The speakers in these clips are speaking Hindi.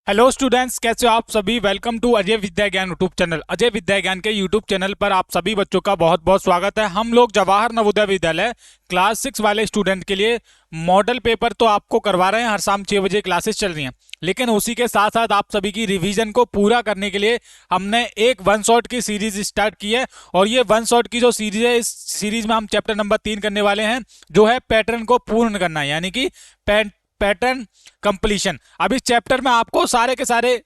हेलो स्टूडेंट्स, कैसे हो आप सभी। वेलकम टू अजय विद्या ज्ञान यूट्यूब चैनल। अजय विद्या ज्ञान के यूट्यूब चैनल पर आप सभी बच्चों का बहुत बहुत स्वागत है। हम लोग जवाहर नवोदय विद्यालय क्लास 6 वाले स्टूडेंट के लिए मॉडल पेपर तो आपको करवा रहे हैं। हर शाम 6 बजे क्लासेस चल रही हैं, लेकिन उसी के साथ साथ आप सभी की रिवीजन को पूरा करने के लिए हमने एक वन शॉट की सीरीज स्टार्ट की है। और ये वन शॉट की जो सीरीज है, इस सीरीज में हम चैप्टर नंबर 3 करने वाले हैं, जो है पैटर्न को पूर्ण करना, यानी कि पैटर्न कंप्लीशन। अब इस चैप्टर में आपको सारे के सारे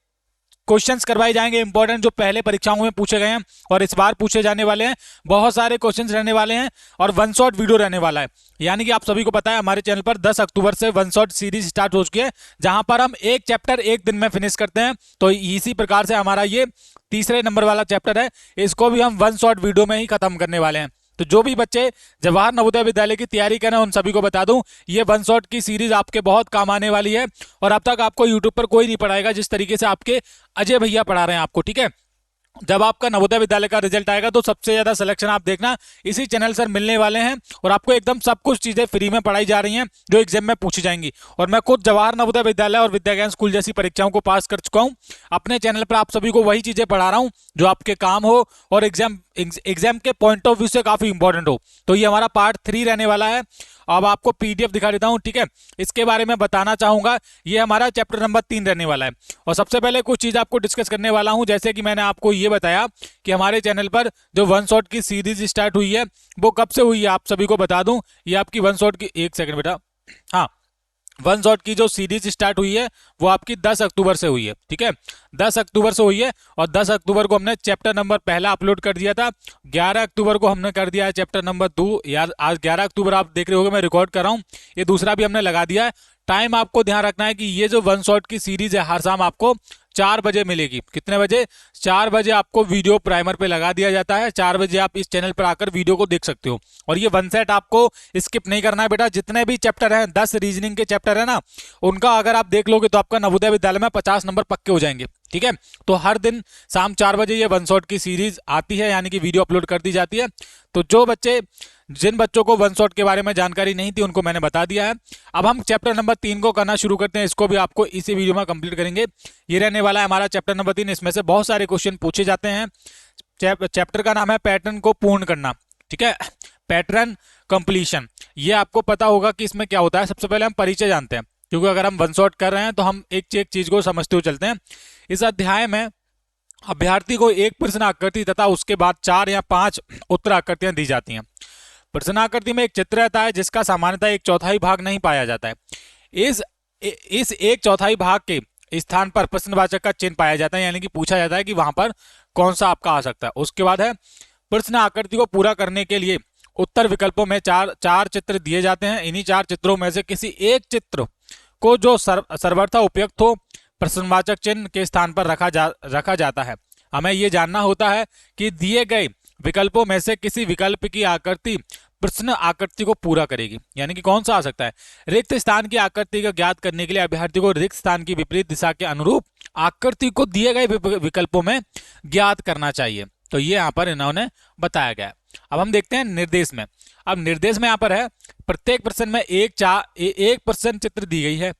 क्वेश्चंस करवाए जाएंगे इंपॉर्टेंट, जो पहले परीक्षाओं में पूछे गए हैं और इस बार पूछे जाने वाले हैं। बहुत सारे क्वेश्चंस रहने वाले हैं और वन शॉट वीडियो रहने वाला है। यानी कि आप सभी को पता है, हमारे चैनल पर 10 अक्टूबर से वन शॉट सीरीज स्टार्ट हो चुकी है, जहां पर हम एक चैप्टर एक दिन में फिनिश करते हैं। तो इसी प्रकार से हमारा ये तीसरे नंबर वाला चैप्टर है, इसको भी हम वन शॉट वीडियो में ही खत्म करने वाले हैं। तो जो भी बच्चे जवाहर नवोदय विद्यालय की तैयारी कर रहे हैं, उन सभी को बता दूं, ये वन शॉट की सीरीज आपके बहुत काम आने वाली है। और अब तक आपको यूट्यूब पर कोई नहीं पढ़ाएगा जिस तरीके से आपके अजय भैया पढ़ा रहे हैं आपको, ठीक है। जब आपका नवोदय विद्यालय का रिजल्ट आएगा तो सबसे ज्यादा सिलेक्शन आप देखना इसी चैनल से मिलने वाले हैं, और आपको एकदम सब कुछ चीजें फ्री में पढ़ाई जा रही हैं जो एग्जाम में पूछी जाएंगी। और मैं खुद जवाहर नवोदय विद्यालय और विद्या ज्ञान स्कूल जैसी परीक्षाओं को पास कर चुका हूं। अपने चैनल पर आप सभी को वही चीजें पढ़ा रहा हूं जो आपके काम हो और एग्जाम के पॉइंट ऑफ व्यू से काफी इंपॉर्टेंट हो। तो ये हमारा पार्ट 3 रहने वाला है। अब आपको पीडीएफ दिखा देता हूं, ठीक है। इसके बारे में बताना चाहूंगा, ये हमारा चैप्टर नंबर 3 रहने वाला है। और सबसे पहले कुछ चीज आपको डिस्कस करने वाला हूं। जैसे कि मैंने आपको ये बताया कि हमारे चैनल पर जो वन शॉट की सीरीज स्टार्ट हुई है, वो कब से हुई है आप सभी को बता दूं। ये आपकी वन शॉट की, एक सेकंड बेटा, हाँ, वन शॉट की जो सीरीज स्टार्ट हुई है वो आपकी 10 अक्टूबर से हुई है, ठीक है। 10 अक्टूबर से हुई है और 10 अक्टूबर को हमने चैप्टर नंबर पहला अपलोड कर दिया था। 11 अक्टूबर को हमने कर दिया है चैप्टर नंबर 2। यार आज 11 अक्टूबर आप देख रहे होगे, मैं रिकॉर्ड कर रहा हूँ, ये दूसरा भी हमने लगा दिया है। टाइम आपको ध्यान रखना है कि ये जो वन शॉट की सीरीज है हर शाम आपको 4 बजे मिलेगी। कितने बजे? 4 बजे आपको वीडियो प्राइमर पे लगा दिया जाता है। 4 बजे आप इस चैनल पर आकर वीडियो को देख सकते हो। और ये वन सेट आपको स्किप नहीं करना है बेटा। जितने भी चैप्टर हैं, 10 रीजनिंग के चैप्टर है ना, उनका अगर आप देख लोगे तो आपका नवोदय विद्यालय में 50 नंबर पक्के हो जाएंगे, ठीक है। तो हर दिन शाम 4 बजे ये वन शॉट की सीरीज आती है, यानी कि वीडियो अपलोड कर दी जाती है। तो जिन बच्चों को वन शॉट के बारे में जानकारी नहीं थी, उनको मैंने बता दिया है। अब हम चैप्टर नंबर 3 को करना शुरू करते हैं। इसको भी आपको इसी वीडियो में कंप्लीट करेंगे। ये रहने वाला है हमारा चैप्टर नंबर 3। इसमें से बहुत सारे क्वेश्चन पूछे जाते हैं। चैप्टर का नाम है पैटर्न को पूर्ण करना, ठीक है, पैटर्न कंप्लीशन। ये आपको पता होगा कि इसमें क्या होता है। सबसे पहले हम परिचय जानते हैं, क्योंकि अगर हम वन शॉट कर रहे हैं तो हम एक चीज को समझते हुए चलते हैं। इस अध्याय में अभ्यर्थी को एक प्रश्न आकृति तथा उसके बाद 4 या 5 उत्तर आकृतियां दी जाती हैं। प्रश्न आकृति में एक चित्र रहता है जिसका सामान्यतः एक चौथाई भाग नहीं पाया जाता है। इस एक चौथाई भाग के स्थान पर प्रश्नवाचक का चिन्ह पाया जाता है, यानी कि पूछा जाता है कि वहां पर कौन सा आपका आ सकता है। उसके बाद है प्रश्न आकृति को पूरा करने के लिए उत्तर विकल्पों में चार चित्र दिए जाते हैं। इन्हीं 4 चित्रों में से किसी एक चित्र को जो सर्वथा उपयुक्त हो, प्रश्नवाचक चिन्ह के स्थान पर रखा जाता है। हमें यह जानना होता है कि दिए गए विकल्पों में से किसी विकल्प की आकृति प्रश्न आकृति को पूरा करेगी, यानी कि कौन सा आ सकता है। रिक्त स्थान की आकृति को ज्ञात करने के लिए अभ्यर्थी को रिक्त स्थान की विपरीत दिशा के अनुरूप आकृति को दिए गए विकल्पों में ज्ञात करना चाहिए। तो ये यहाँ पर इन्होंने बताया गया है। अब हम देखते हैं निर्देश में। अब निर्देश में यहाँ पर है, प्रत्येक प्रश्न में एक प्रश्न चित्र दी गई है।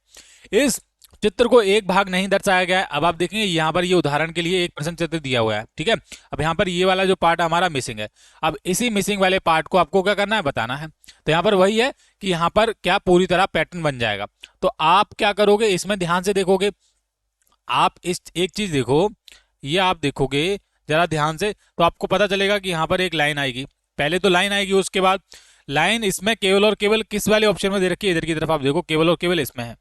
इस चित्र को एक भाग नहीं दर्शाया गया है। अब आप देखेंगे यहाँ पर ये उदाहरण के लिए एक प्रश्न चित्र दिया हुआ है, ठीक है। अब यहाँ पर ये वाला जो पार्ट हमारा मिसिंग है। अब इसी मिसिंग वाले पार्ट को आपको क्या करना है, बताना है। तो यहाँ पर वही है कि यहाँ पर क्या पूरी तरह पैटर्न बन जाएगा। तो आप क्या करोगे, इसमें ध्यान से देखोगे। आप इस एक चीज देखो, ये आप देखोगे जरा ध्यान से, तो आपको पता चलेगा कि यहाँ पर एक लाइन आएगी। पहले तो लाइन आएगी, उसके बाद लाइन इसमें केवल और केवल किस वाले ऑप्शन में दे रखी है, इधर की तरफ आप देखो, केवल और केवल इसमें है,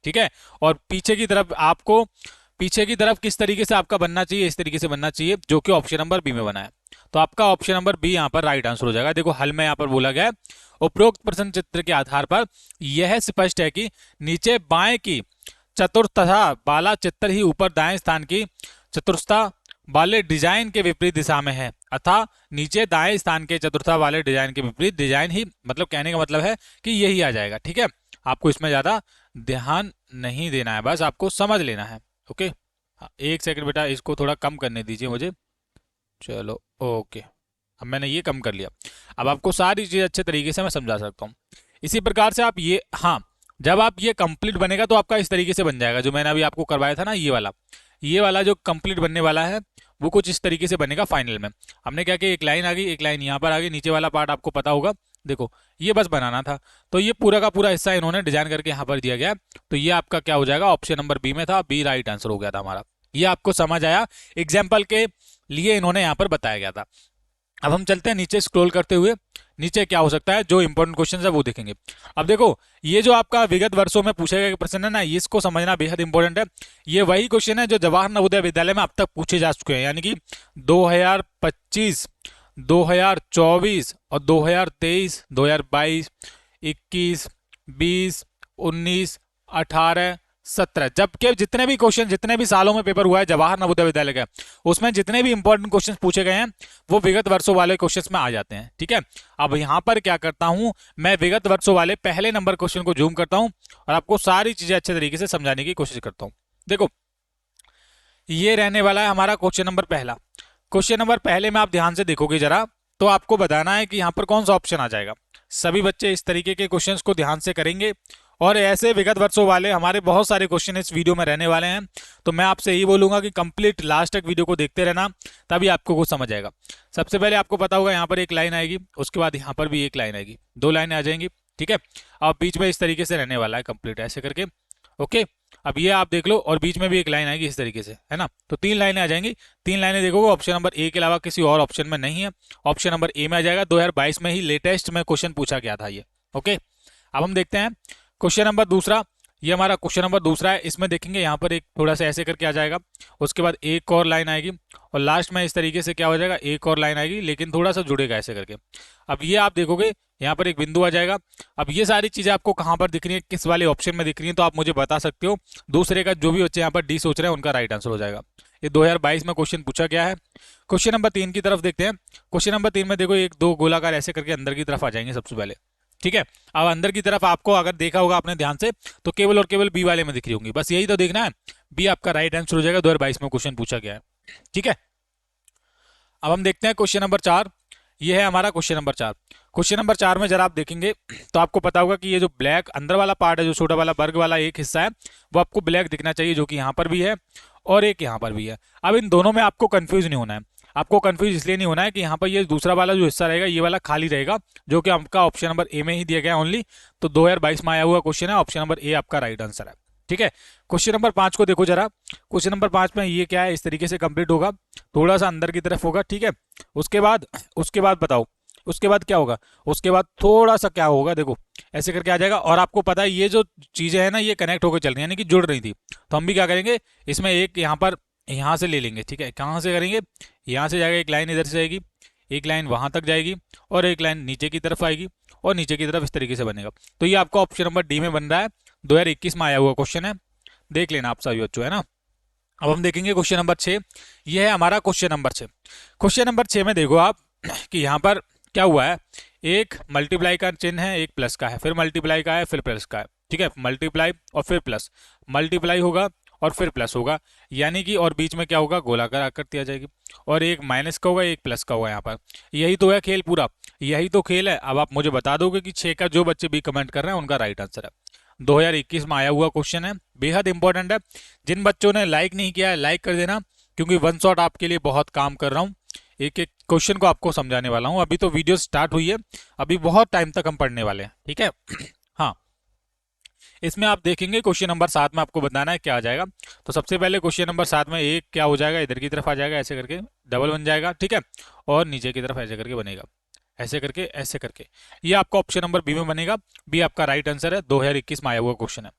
ठीक है। और पीछे की तरफ किस तरीके से आपका बनना चाहिए, इस तरीके से बनना चाहिए, जो कि ऑप्शन नंबर बी में बना है। तो आपका ऑप्शन नंबर बी यहाँ पर राइट आंसर हो जाएगा। देखो हल में यहाँ पर बोला गया है, उपरोक्त प्रश्न चित्र के आधार पर यह स्पष्ट है कि नीचे बाएं की चतुर्थता वाला चित्र ही ऊपर दाएं स्थान की चतुर्थता वाले डिजाइन के विपरीत दिशा में है, अतः नीचे दाएं स्थान के चतुर्थता वाले डिजाइन के विपरीत डिजाइन ही, मतलब कहने का मतलब है कि यही आ जाएगा, ठीक है। आपको इसमें ज्यादा ध्यान नहीं देना है, बस आपको समझ लेना है, ओके। हाँ, एक सेकंड बेटा, इसको थोड़ा कम करने दीजिए मुझे। चलो ओके, अब मैंने ये कम कर लिया। अब आपको सारी चीज अच्छे तरीके से मैं समझा सकता हूँ। इसी प्रकार से आप ये, हाँ, जब आप ये कंप्लीट बनेगा तो आपका इस तरीके से बन जाएगा, जो मैंने अभी आपको करवाया था ना ये वाला जो कंप्लीट बनने वाला है वो कुछ इस तरीके से बनेगा फाइनल में। हमने क्या किया, एक लाइन आ गई, एक लाइन यहाँ पर आ गई, नीचे वाला पार्ट आपको पता होगा, देखो ये बस बनाना था। तो ये पूरा का पूरा हिस्सा इन्होंने डिजाइन करके यहाँ पर दिया गया। तो ये आपका क्या हो जाएगा, ऑप्शन नंबर बी में था, बी राइट आंसर हो गया था हमारा। ये आपको समझ आया, एग्जाम्पल के लिए इन्होंने यहाँ पर बताया गया था। अब हम चलते हैं नीचे स्क्रॉल करते हुए, नीचे क्या हो सकता है, जो इंपॉर्टेंट क्वेश्चन है वो देखेंगे। अब देखो ये जो आपका विगत वर्षों में पूछे गए प्रश्न है ना, इसको समझना बेहद इंपॉर्टेंट है। ये वही क्वेश्चन है जो जवाहर नवोदय विद्यालय में अब तक पूछे जा चुके हैं, यानी कि 2025, 2024 और 2023, 2022, 21, 20, 19, 18, 17, जबकि जितने भी क्वेश्चन, जितने भी सालों में पेपर हुआ है जवाहर नवोदय विद्यालय का, उसमें जितने भी इंपॉर्टेंट क्वेश्चन पूछे गए हैं वो विगत वर्षों वाले क्वेश्चंस में आ जाते हैं। ठीक है, अब यहां पर क्या करता हूं, मैं विगत वर्षों वाले पहले नंबर क्वेश्चन को जूम करता हूं और आपको सारी चीजें अच्छे तरीके से समझाने की कोशिश करता हूं। देखो ये रहने वाला है हमारा क्वेश्चन नंबर पहला। क्वेश्चन नंबर पहले में आप ध्यान से देखोगे जरा, तो आपको बताना है कि यहाँ पर कौन सा ऑप्शन आ जाएगा। सभी बच्चे इस तरीके के क्वेश्चंस को ध्यान से करेंगे और ऐसे विगत वर्षों वाले हमारे बहुत सारे क्वेश्चन इस वीडियो में रहने वाले हैं। तो मैं आपसे यही बोलूंगा कि कंप्लीट लास्ट तक वीडियो को देखते रहना, तभी आपको कुछ समझ आएगा। सबसे पहले आपको पता होगा यहाँ पर एक लाइन आएगी, उसके बाद यहाँ पर भी एक लाइन आएगी, दो लाइनें आ जाएंगी। ठीक है, अब बीच में इस तरीके से रहने वाला है कंप्लीट ऐसे करके। ओके, अब ये आप देख लो, और बीच में भी एक लाइन आएगी इस तरीके से, है ना। तो तीन लाइनें आ जाएंगी, तीन लाइनें देखोगे ऑप्शन नंबर ए के अलावा किसी और ऑप्शन में नहीं है, ऑप्शन नंबर ए में आ जाएगा। 2022 में ही लेटेस्ट में क्वेश्चन पूछा गया था ये। ओके, अब हम देखते हैं क्वेश्चन नंबर दूसरा। ये हमारा क्वेश्चन नंबर दूसरा है, इसमें देखेंगे यहाँ पर एक थोड़ा सा ऐसे करके आ जाएगा, उसके बाद एक और लाइन आएगी और लास्ट में इस तरीके से क्या हो जाएगा, एक और लाइन आएगी लेकिन थोड़ा सा जुड़ेगा ऐसे करके। अब ये आप देखोगे यहाँ पर एक बिंदु आ जाएगा। अब ये सारी चीजें आपको कहाँ पर दिख रही है, किस वाले ऑप्शन में दिख रही है, तो आप मुझे बता सकते हो। दूसरे का जो भी बच्चे यहाँ पर डी सोच रहे हैं उनका राइट आंसर हो जाएगा। ये 2022 में क्वेश्चन पूछा गया है। क्वेश्चन नंबर 3 की तरफ देखते हैं। क्वेश्चन नंबर 3 में देखो एक दो गोलाकार ऐसे करके अंदर की तरफ आ जाएंगे सबसे पहले। ठीक है, अब अंदर की तरफ आपको अगर देखा होगा आपने ध्यान से, तो केवल और केवल बी वाले में दिख रही होंगी, बस यही तो देखना है। बी आपका राइट आंसर हो जाएगा, 2022 में क्वेश्चन पूछा गया है। ठीक है, अब हम देखते हैं क्वेश्चन नंबर 4। ये है हमारा क्वेश्चन नंबर 4। क्वेश्चन नंबर 4 में जरा आप देखेंगे तो आपको पता होगा कि ये जो ब्लैक अंदर वाला पार्ट है, जो छोटा वाला वर्ग वाला एक हिस्सा है, वो आपको ब्लैक दिखना चाहिए, जो कि यहाँ पर भी है और एक यहाँ पर भी है। अब इन दोनों में आपको कंफ्यूज नहीं होना है। आपको कंफ्यूज इसलिए नहीं होना है कि यहाँ पर ये दूसरा वाला जो हिस्सा रहेगा ये वाला खाली रहेगा, जो कि आपका ऑप्शन नंबर ए में ही दिया गया ओनली। तो 2022 में आया हुआ क्वेश्चन है, ऑप्शन नंबर ए आपका राइट आंसर है। ठीक है, क्वेश्चन नंबर 5 को देखो जरा। क्वेश्चन नंबर 5 में ये क्या है, इस तरीके से कंप्लीट होगा, थोड़ा सा अंदर की तरफ होगा। ठीक है, उसके बाद बताओ उसके बाद क्या होगा, उसके बाद थोड़ा सा क्या होगा, देखो ऐसे करके आ जाएगा। और आपको पता है ये जो चीजें है ना ये कनेक्ट होकर चल रही है, यानी कि जुड़ रही थी। तो हम भी क्या करेंगे, इसमें एक यहाँ पर यहाँ से ले लेंगे। ठीक है, कहाँ से करेंगे, यहाँ से जाएगा, एक लाइन इधर से जाएगी, एक लाइन वहां तक जाएगी और एक लाइन नीचे की तरफ आएगी और नीचे की तरफ इस तरीके से बनेगा। तो ये आपका ऑप्शन नंबर डी में बन रहा है, 2021 में आया हुआ क्वेश्चन है, देख लेना आप सभी बच्चों, है ना। अब हम देखेंगे क्वेश्चन नंबर 6। यह है हमारा क्वेश्चन नंबर 6। क्वेश्चन नंबर 6 में देखो आप कि यहाँ पर क्या हुआ है, एक मल्टीप्लाई का चिन्ह है, एक प्लस का है, फिर मल्टीप्लाई का है, फिर प्लस का है। ठीक है, मल्टीप्लाई और फिर प्लस, मल्टीप्लाई होगा और फिर प्लस होगा, यानी कि और बीच में क्या होगा, गोलाकार आकृति आ जाएगी, और एक माइनस का होगा, एक प्लस का होगा। यहाँ पर यही तो है खेल पूरा, यही तो खेल है। अब आप मुझे बता दोगे कि 6 का जो बच्चे भी कमेंट कर रहे हैं उनका राइट आंसर है। 2021 में आया हुआ क्वेश्चन है, बेहद इंपॉर्टेंट है। जिन बच्चों ने लाइक नहीं किया है लाइक कर देना, क्योंकि वन शॉट आपके लिए बहुत काम कर रहा हूँ, एक एक क्वेश्चन को आपको समझाने वाला हूँ। अभी तो वीडियो स्टार्ट हुई है, अभी बहुत टाइम तक हम पढ़ने वाले हैं। ठीक है हाँ, इसमें आप देखेंगे क्वेश्चन नंबर 7 में आपको बताना है क्या आ जाएगा। तो सबसे पहले क्वेश्चन नंबर 7 में एक क्या हो जाएगा, इधर की तरफ आ जाएगा ऐसे करके, डबल बन जाएगा। ठीक है, और नीचे की तरफ ऐसे करके बनेगा, ऐसे करके ऐसे करके। ये आपका ऑप्शन नंबर बी में बनेगा, बी आपका राइट आंसर है, 2021 में आया हुआ क्वेश्चन है।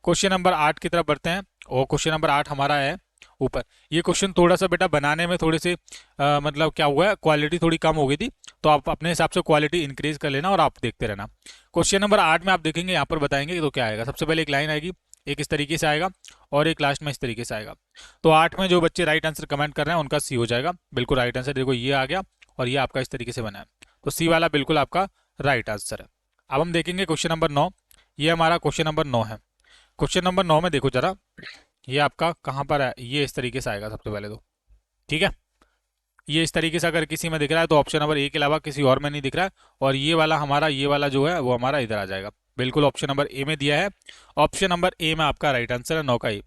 क्वेश्चन नंबर 8 की तरफ बढ़ते हैं, और क्वेश्चन नंबर 8 हमारा है ऊपर। ये क्वेश्चन थोड़ा सा बेटा बनाने में थोड़े से मतलब क्या हुआ है, क्वालिटी थोड़ी कम हो गई थी, तो आप अपने हिसाब से क्वालिटी इंक्रीज कर लेना और आप देखते रहना। क्वेश्चन नंबर 8 में आप देखेंगे यहाँ पर बताएंगे तो क्या आएगा, सबसे पहले एक लाइन आएगी, एक इस तरीके से आएगा और एक लास्ट में इस तरीके से आएगा। तो 8 में जो बच्चे राइट आंसर कमेंट कर रहे हैं उनका सी हो जाएगा, बिल्कुल राइट आंसर। देखो ये आ गया और ये आपका इस तरीके से बना है, तो सी वाला बिल्कुल आपका राइट आंसर है। अब हम देखेंगे क्वेश्चन नंबर 9। ये हमारा क्वेश्चन नंबर 9 है। क्वेश्चन नंबर 9 में देखो जरा, ये आपका कहाँ पर है, ये इस तरीके से आएगा सबसे पहले तो। ठीक है, ये इस तरीके से अगर किसी में दिख रहा है तो ऑप्शन नंबर ए के अलावा किसी और में नहीं दिख रहा है, और ये वाला हमारा, ये वाला जो है वो हमारा इधर आ जाएगा, बिल्कुल ऑप्शन नंबर ए में दिया है। ऑप्शन नंबर ए में आपका राइट आंसर है 9 का ई।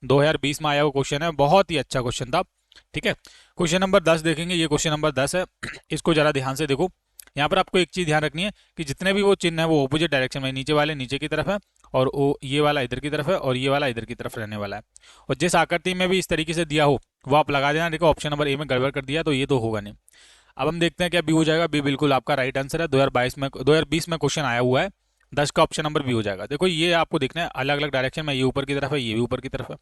2020 में आया हुआ क्वेश्चन है, बहुत ही अच्छा क्वेश्चन था। ठीक है, क्वेश्चन नंबर 10 देखेंगे, ये क्वेश्चन नंबर 10 है। इसको जरा ध्यान से देखो। यहाँ पर आपको एक चीज ध्यान रखनी है कि जितने भी वो चिन्ह है वो ऑपोजिट डायरेक्शन में, नीचे वाले नीचे की तरफ है और वो ये वाला इधर की तरफ है और ये वाला इधर की तरफ रहने वाला है। और जिस आकृति में भी इस तरीके से दिया हो वो आप लगा देना। देखो ऑप्शन नंबर ए में गड़बड़ कर दिया तो ये तो होगा नहीं। अब हम देखते हैं क्या बी हो जाएगा। बी बिल्कुल आपका राइट आंसर है। 2020 में क्वेश्चन आया हुआ है। 10 का ऑप्शन नंबर बी हो जाएगा। देखो ये आपको देखना है अलग अलग डायरेक्शन में, ये ऊपर की तरफ है, ये भी ऊपर की तरफ है,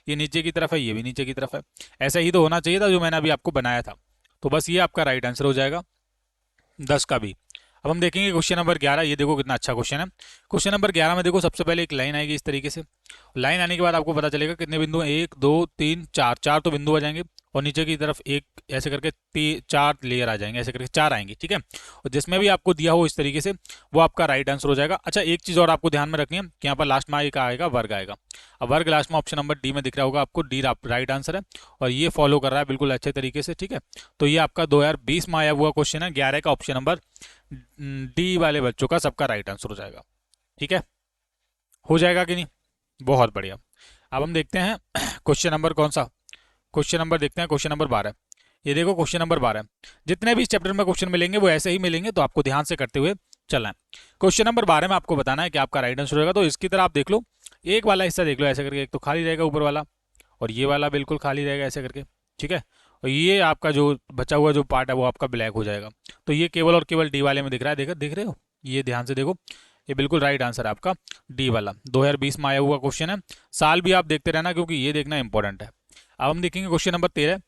ये नीचे की तरफ है, ये भी नीचे की तरफ है। ऐसा ही तो होना चाहिए था जो मैंने अभी आपको बनाया था। तो बस ये आपका राइट आंसर हो जाएगा 10 का भी। अब हम देखेंगे क्वेश्चन नंबर 11। ये देखो कितना अच्छा क्वेश्चन है। क्वेश्चन नंबर 11 में देखो सबसे पहले एक लाइन आएगी इस तरीके से। लाइन आने के बाद आपको पता चलेगा कितने बिंदु हैं, 1 2 3 4, 4 तो बिंदु आ जाएंगे और नीचे की तरफ एक ऐसे करके 4 लेयर आ जाएंगे, ऐसे करके 4 आएंगे। ठीक है, और जिसमें भी आपको दिया हो इस तरीके से वो आपका राइट आंसर हो जाएगा। अच्छा एक चीज और आपको ध्यान में रखनी है कि यहाँ पर लास्ट में एक आएगा वर्ग आएगा। अब वर्ग लास्ट में ऑप्शन नंबर डी में दिख रहा होगा आपको, डी राइट आंसर है और ये फॉलो कर रहा है बिल्कुल अच्छे तरीके से। ठीक है, तो ये आपका 2020 में आया हुआ क्वेश्चन है 11 का, ऑप्शन नंबर डी वाले बच्चों का सबका राइट आंसर हो जाएगा। ठीक है, हो जाएगा कि नहीं, बहुत बढ़िया। अब हम देखते हैं क्वेश्चन नंबर कौन सा, क्वेश्चन नंबर देखते हैं क्वेश्चन नंबर 12। ये देखो क्वेश्चन नंबर 12, जितने भी इस चैप्टर में क्वेश्चन मिलेंगे वो ऐसे ही मिलेंगे, तो आपको ध्यान से करते हुए चलना है। क्वेश्चन नंबर 12 में आपको बताना है कि आपका राइट आंसर होगा। तो इसकी तरह आप देख लो, एक वाला हिस्सा देख लो ऐसे करके, एक तो खाली रहेगा ऊपर वाला और ये वाला बिल्कुल खाली रहेगा ऐसे करके। ठीक है, और ये आपका जो बचा हुआ जो पार्ट है वो आपका ब्लैक हो जाएगा। तो ये केवल और केवल डी वाले में दिख रहा है, देख रहे हो, ये ध्यान से देखो, ये बिल्कुल राइट आंसर है आपका डी वाला। 2020 में आया हुआ क्वेश्चन है। साल भी आप देखते रहना क्योंकि ये देखना इंपॉर्टेंट है। अब हम देखेंगे क्वेश्चन नंबर 13।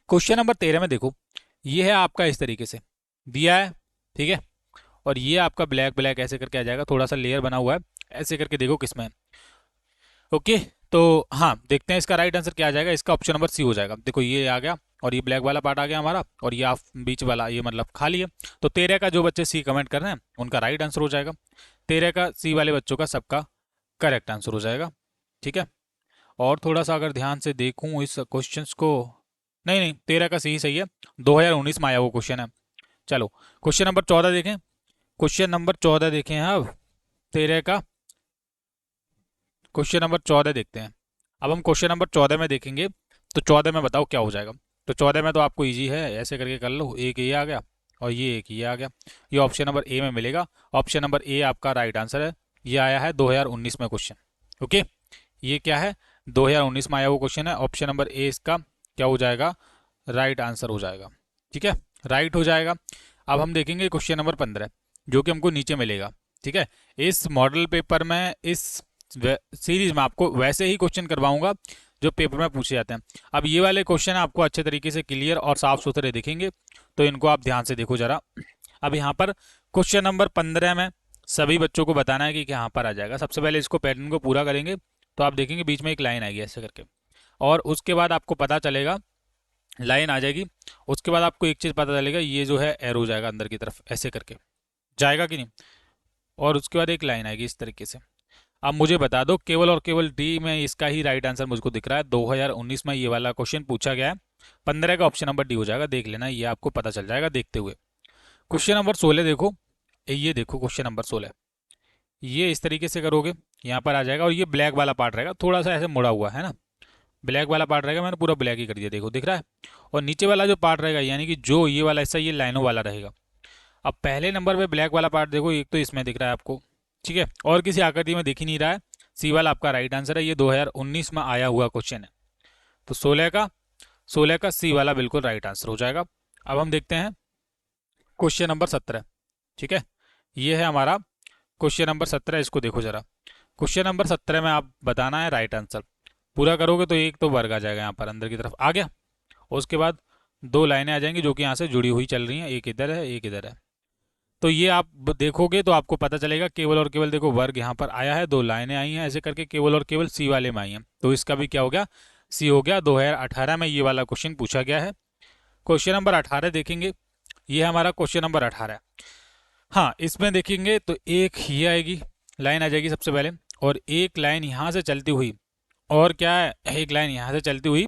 क्वेश्चन नंबर 13 में देखो, ये है आपका इस तरीके से दिया है। ठीक है, और ये आपका ब्लैक ब्लैक ऐसे करके आ जाएगा, थोड़ा सा लेयर बना हुआ है ऐसे करके, देखो किसमें है। ओके, तो हाँ देखते हैं इसका राइट आंसर क्या आ जाएगा। इसका ऑप्शन नंबर सी हो जाएगा। देखो ये आ गया और ये ब्लैक वाला पार्ट आ गया हमारा और ये आप बीच वाला ये मतलब खाली है। तो 13 का जो बच्चे सी कमेंट कर रहे हैं उनका राइट आंसर हो जाएगा। 13 का सी वाले बच्चों का सबका करेक्ट आंसर हो जाएगा। ठीक है, और थोड़ा सा अगर ध्यान से देखूं इस क्वेश्चन को, नहीं नहीं 13 का सी सही है, 2019 में आया वो क्वेश्चन है। चलो क्वेश्चन नंबर 14 देखें। क्वेश्चन नंबर 14 देखें, अब 13 का क्वेश्चन नंबर 14 देखते हैं। अब हम क्वेश्चन नंबर 14 में देखेंगे, तो 14 में बताओ क्या हो जाएगा। तो 14 में तो आपको इजी है, ऐसे करके कर लो, एक ये आ गया और ये एक ये आ गया, ये ऑप्शन नंबर ए में मिलेगा। ऑप्शन नंबर ए आपका राइट आंसर है। ये आया है 2019 में क्वेश्चन। ओके, ये क्या है, 2019 में आया वो क्वेश्चन है। ऑप्शन नंबर ए इसका क्या हो जाएगा, राइट आंसर हो जाएगा। ठीक है, राइट हो जाएगा। अब हम देखेंगे क्वेश्चन नंबर 15 जो कि हमको नीचे मिलेगा। ठीक है, इस मॉडल पेपर में इस सीरीज में आपको वैसे ही क्वेश्चन करवाऊंगा जो पेपर में पूछे जाते हैं। अब ये वाले क्वेश्चन आपको अच्छे तरीके से क्लियर और साफ सुथरे दिखेंगे, तो इनको आप ध्यान से देखो जरा। अब यहाँ पर क्वेश्चन नंबर 15 में सभी बच्चों को बताना है कि यहाँ पर आ जाएगा। सबसे पहले इसको पैटर्न को पूरा करेंगे तो आप देखेंगे बीच में एक लाइन आएगी ऐसे करके, और उसके बाद आपको पता चलेगा, लाइन आ जाएगी, उसके बाद आपको एक चीज़ पता चलेगा, ये जो है एरो जाएगा अंदर की तरफ ऐसे करके, जाएगा कि नहीं, और उसके बाद एक लाइन आएगी इस तरीके से। अब मुझे बता दो, केवल और केवल डी में इसका ही राइट आंसर मुझको दिख रहा है। 2019 में ये वाला क्वेश्चन पूछा गया है। 15 का ऑप्शन नंबर डी हो जाएगा, देख लेना, ये आपको पता चल जाएगा देखते हुए। क्वेश्चन नंबर 16 देखो, ये देखो क्वेश्चन नंबर 16, ये इस तरीके से करोगे यहाँ पर आ जाएगा और ये ब्लैक वाला पार्ट रहेगा, थोड़ा सा ऐसे मुड़ा हुआ है ना, ब्लैक वाला पार्ट रहेगा, मैंने पूरा ब्लैक ही कर दिया, देखो दिख रहा है। और नीचे वाला जो पार्ट रहेगा यानी कि जो ये वाला हिस्सा, ये लाइनों वाला रहेगा। अब पहले नंबर पे ब्लैक वाला पार्ट देखो, एक तो इसमें दिख रहा है आपको, ठीक है, और किसी आकृति में दिख ही नहीं रहा है। सी वाला आपका राइट आंसर है, ये 2019 में आया हुआ क्वेश्चन है। तो 16 का सी वाला बिल्कुल राइट आंसर हो जाएगा। अब हम देखते हैं क्वेश्चन नंबर 17। ठीक है, ये है हमारा क्वेश्चन नंबर 17, इसको देखो जरा। क्वेश्चन नंबर 17 में आप बताना है राइट आंसर, पूरा करोगे तो एक तो वर्ग आ जाएगा यहाँ पर अंदर की तरफ आ गया, और उसके बाद दो लाइनें आ जाएंगी जो कि यहाँ से जुड़ी हुई चल रही हैं, एक इधर है एक इधर है। तो ये आप देखोगे तो आपको पता चलेगा, केवल और केवल देखो वर्ग यहाँ पर आया है, दो लाइनें आई हैं ऐसे करके, केवल और केवल सी वाले में आई हैं, तो इसका भी क्या हो गया, सी हो गया। 2018 में ये वाला क्वेश्चन पूछा गया है। क्वेश्चन नंबर 18 देखेंगे, ये हमारा क्वेश्चन नंबर 18। हाँ, इसमें देखेंगे तो एक ये आएगी, लाइन आ जाएगी सबसे पहले, और एक लाइन यहाँ से चलती हुई, और क्या है, एक लाइन यहाँ से चलती हुई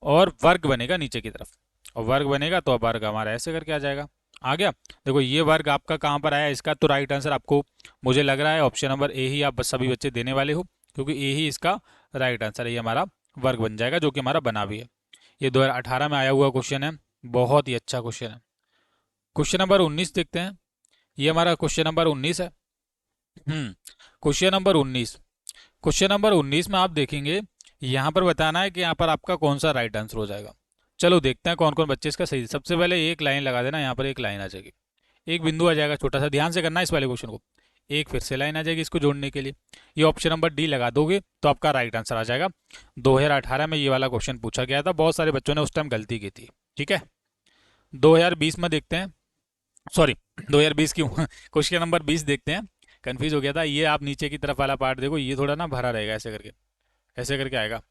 और वर्ग बनेगा नीचे की तरफ, और वर्ग बनेगा तो वर्ग हमारा ऐसे करके आ जाएगा, आ गया। देखो ये वर्ग आपका कहाँ पर आया इसका, तो राइट आंसर आपको मुझे लग रहा है ऑप्शन नंबर ए ही आप बस सभी बच्चे देने वाले हो, क्योंकि ए ही इसका राइट आंसर है। ये हमारा वर्ग बन जाएगा, जो कि हमारा बना भी है। ये 2018 में आया हुआ क्वेश्चन है, बहुत ही अच्छा क्वेश्चन है। क्वेश्चन नंबर 19 देखते हैं। ये हमारा क्वेश्चन नंबर 19 है। Question number 19। क्वेश्चन नंबर 19 में आप देखेंगे, यहाँ पर बताना है कि यहाँ पर आपका कौन सा राइट आंसर हो जाएगा। चलो देखते हैं कौन कौन बच्चे इसका सही। सबसे पहले एक लाइन लगा देना, यहाँ पर एक लाइन आ जाएगी, एक बिंदु आ जाएगा छोटा सा, ध्यान से करना है इस वाले क्वेश्चन को। एक फिर से लाइन आ जाएगी इसको जोड़ने के लिए। ये ऑप्शन नंबर डी लगा दोगे तो आपका राइट आंसर आ जाएगा। 2018 में ये वाला क्वेश्चन पूछा गया था, बहुत सारे बच्चों ने उस टाइम गलती की थी। ठीक है, 2020 में देखते हैं, सॉरी 2020 क्यों क्वेश्चन नंबर 20 देखते हैं। कंफ्यूज हो गया था। ये आप नीचे की तरफ वाला पार्ट देखो, ये थोड़ा ना भरा रहेगा, ऐसे करके, ऐसे करके आएगा,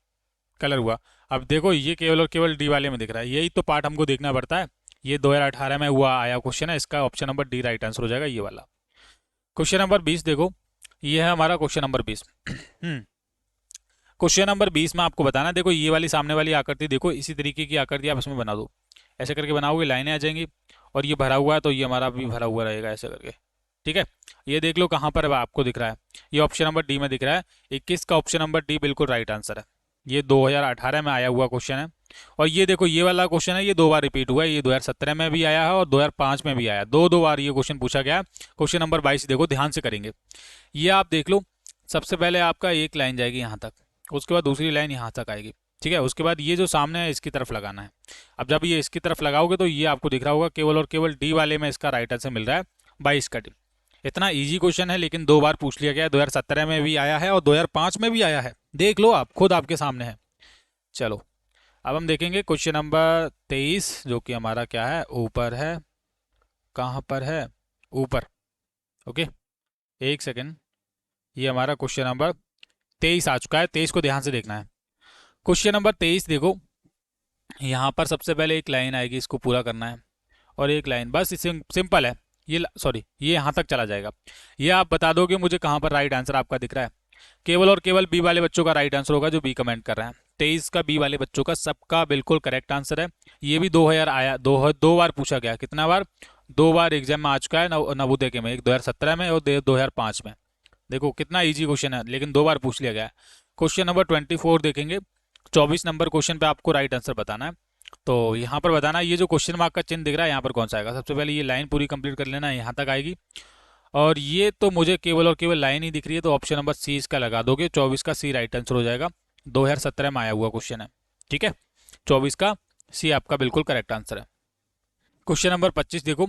कलर हुआ। अब देखो ये केवल और केवल डी वाले में दिख रहा है, यही तो पार्ट हमको देखना पड़ता है। ये 2018 में हुआ आया क्वेश्चन है, इसका option number D right answer हो जाएगा, ये वाला। क्वेश्चन नंबर 20 देखो, ये है हमारा क्वेश्चन नंबर 20। क्वेश्चन नंबर 20 में आपको बताना, देखो ये वाली सामने वाली आकृति देखो, इसी तरीके की आकृति आप इसमें बना दो। ऐसे करके बनाओगे, लाइनें आ जाएंगी, और ये भरा हुआ है तो ये हमारा भी भरा हुआ रहेगा, ऐसे करके। ठीक है, ये देख लो कहाँ पर आपको दिख रहा है, ये ऑप्शन नंबर डी में दिख रहा है। 21 का ऑप्शन नंबर डी बिल्कुल राइट आंसर है। ये 2018 में आया हुआ क्वेश्चन है। और ये देखो ये वाला क्वेश्चन है, ये 2 बार रिपीट हुआ है, ये 2017 में भी आया है और 2005 में भी आया, दो बार ये क्वेश्चन पूछा गया है। क्वेश्चन नंबर 22 देखो, ध्यान से करेंगे। ये आप देख लो, सबसे पहले आपका एक लाइन जाएगी यहाँ तक, उसके बाद दूसरी लाइन यहाँ तक आएगी। ठीक है, उसके बाद ये जो सामने है इसकी तरफ लगाना है। अब जब ये इसकी तरफ लगाओगे तो ये आपको दिख रहा होगा, केवल और केवल डी वाले में इसका राइट आंसर मिल रहा है 22 का डी। इतना इजी क्वेश्चन है, लेकिन 2 बार पूछ लिया गया, 2017 में भी आया है और 2005 में भी आया है। देख लो आप खुद, आपके सामने है। चलो अब हम देखेंगे क्वेश्चन नंबर 23, जो कि हमारा क्या है, ऊपर है। कहाँ पर है, ऊपर। ओके, एक सेकेंड। ये हमारा क्वेश्चन नंबर 23 आ चुका है, 23 को ध्यान से देखना है। क्वेश्चन नंबर 23 देखो, यहाँ पर सबसे पहले एक लाइन आएगी, इसको पूरा करना है, और एक लाइन बस, सिंपल है। ये सॉरी, ये यहाँ तक चला जाएगा। ये आप बता दोगे मुझे कहाँ पर राइट आंसर आपका दिख रहा है। केवल और केवल बी वाले बच्चों का राइट आंसर होगा, जो बी कमेंट कर रहे हैं। 23 का बी वाले बच्चों का सबका बिल्कुल करेक्ट आंसर है। ये भी 2000 आया, दो बार पूछा गया। कितना बार, 2 बार एग्जाम में आ चुका है, नवोदय के में, एक 2017 में और 2005 में। देखो कितना इजी क्वेश्चन है, लेकिन 2 बार पूछ लिया गया है। क्वेश्चन नंबर 24 देखेंगे। 24 नंबर क्वेश्चन पे आपको राइट आंसर बताना है। तो यहाँ पर बताना, ये जो क्वेश्चन मार्क का चिन्ह दिख रहा है, यहाँ पर कौन सा आएगा। सबसे पहले ये लाइन पूरी कंप्लीट कर लेना, यहाँ तक आएगी। और ये तो मुझे केवल और केवल लाइन ही दिख रही है, तो ऑप्शन नंबर सी इसका लगा दोगे। 24 का सी राइट आंसर हो जाएगा, 2017 में आया हुआ क्वेश्चन है। ठीक है, 24 का सी आपका बिल्कुल करेक्ट आंसर है। क्वेश्चन नंबर 25 देखो।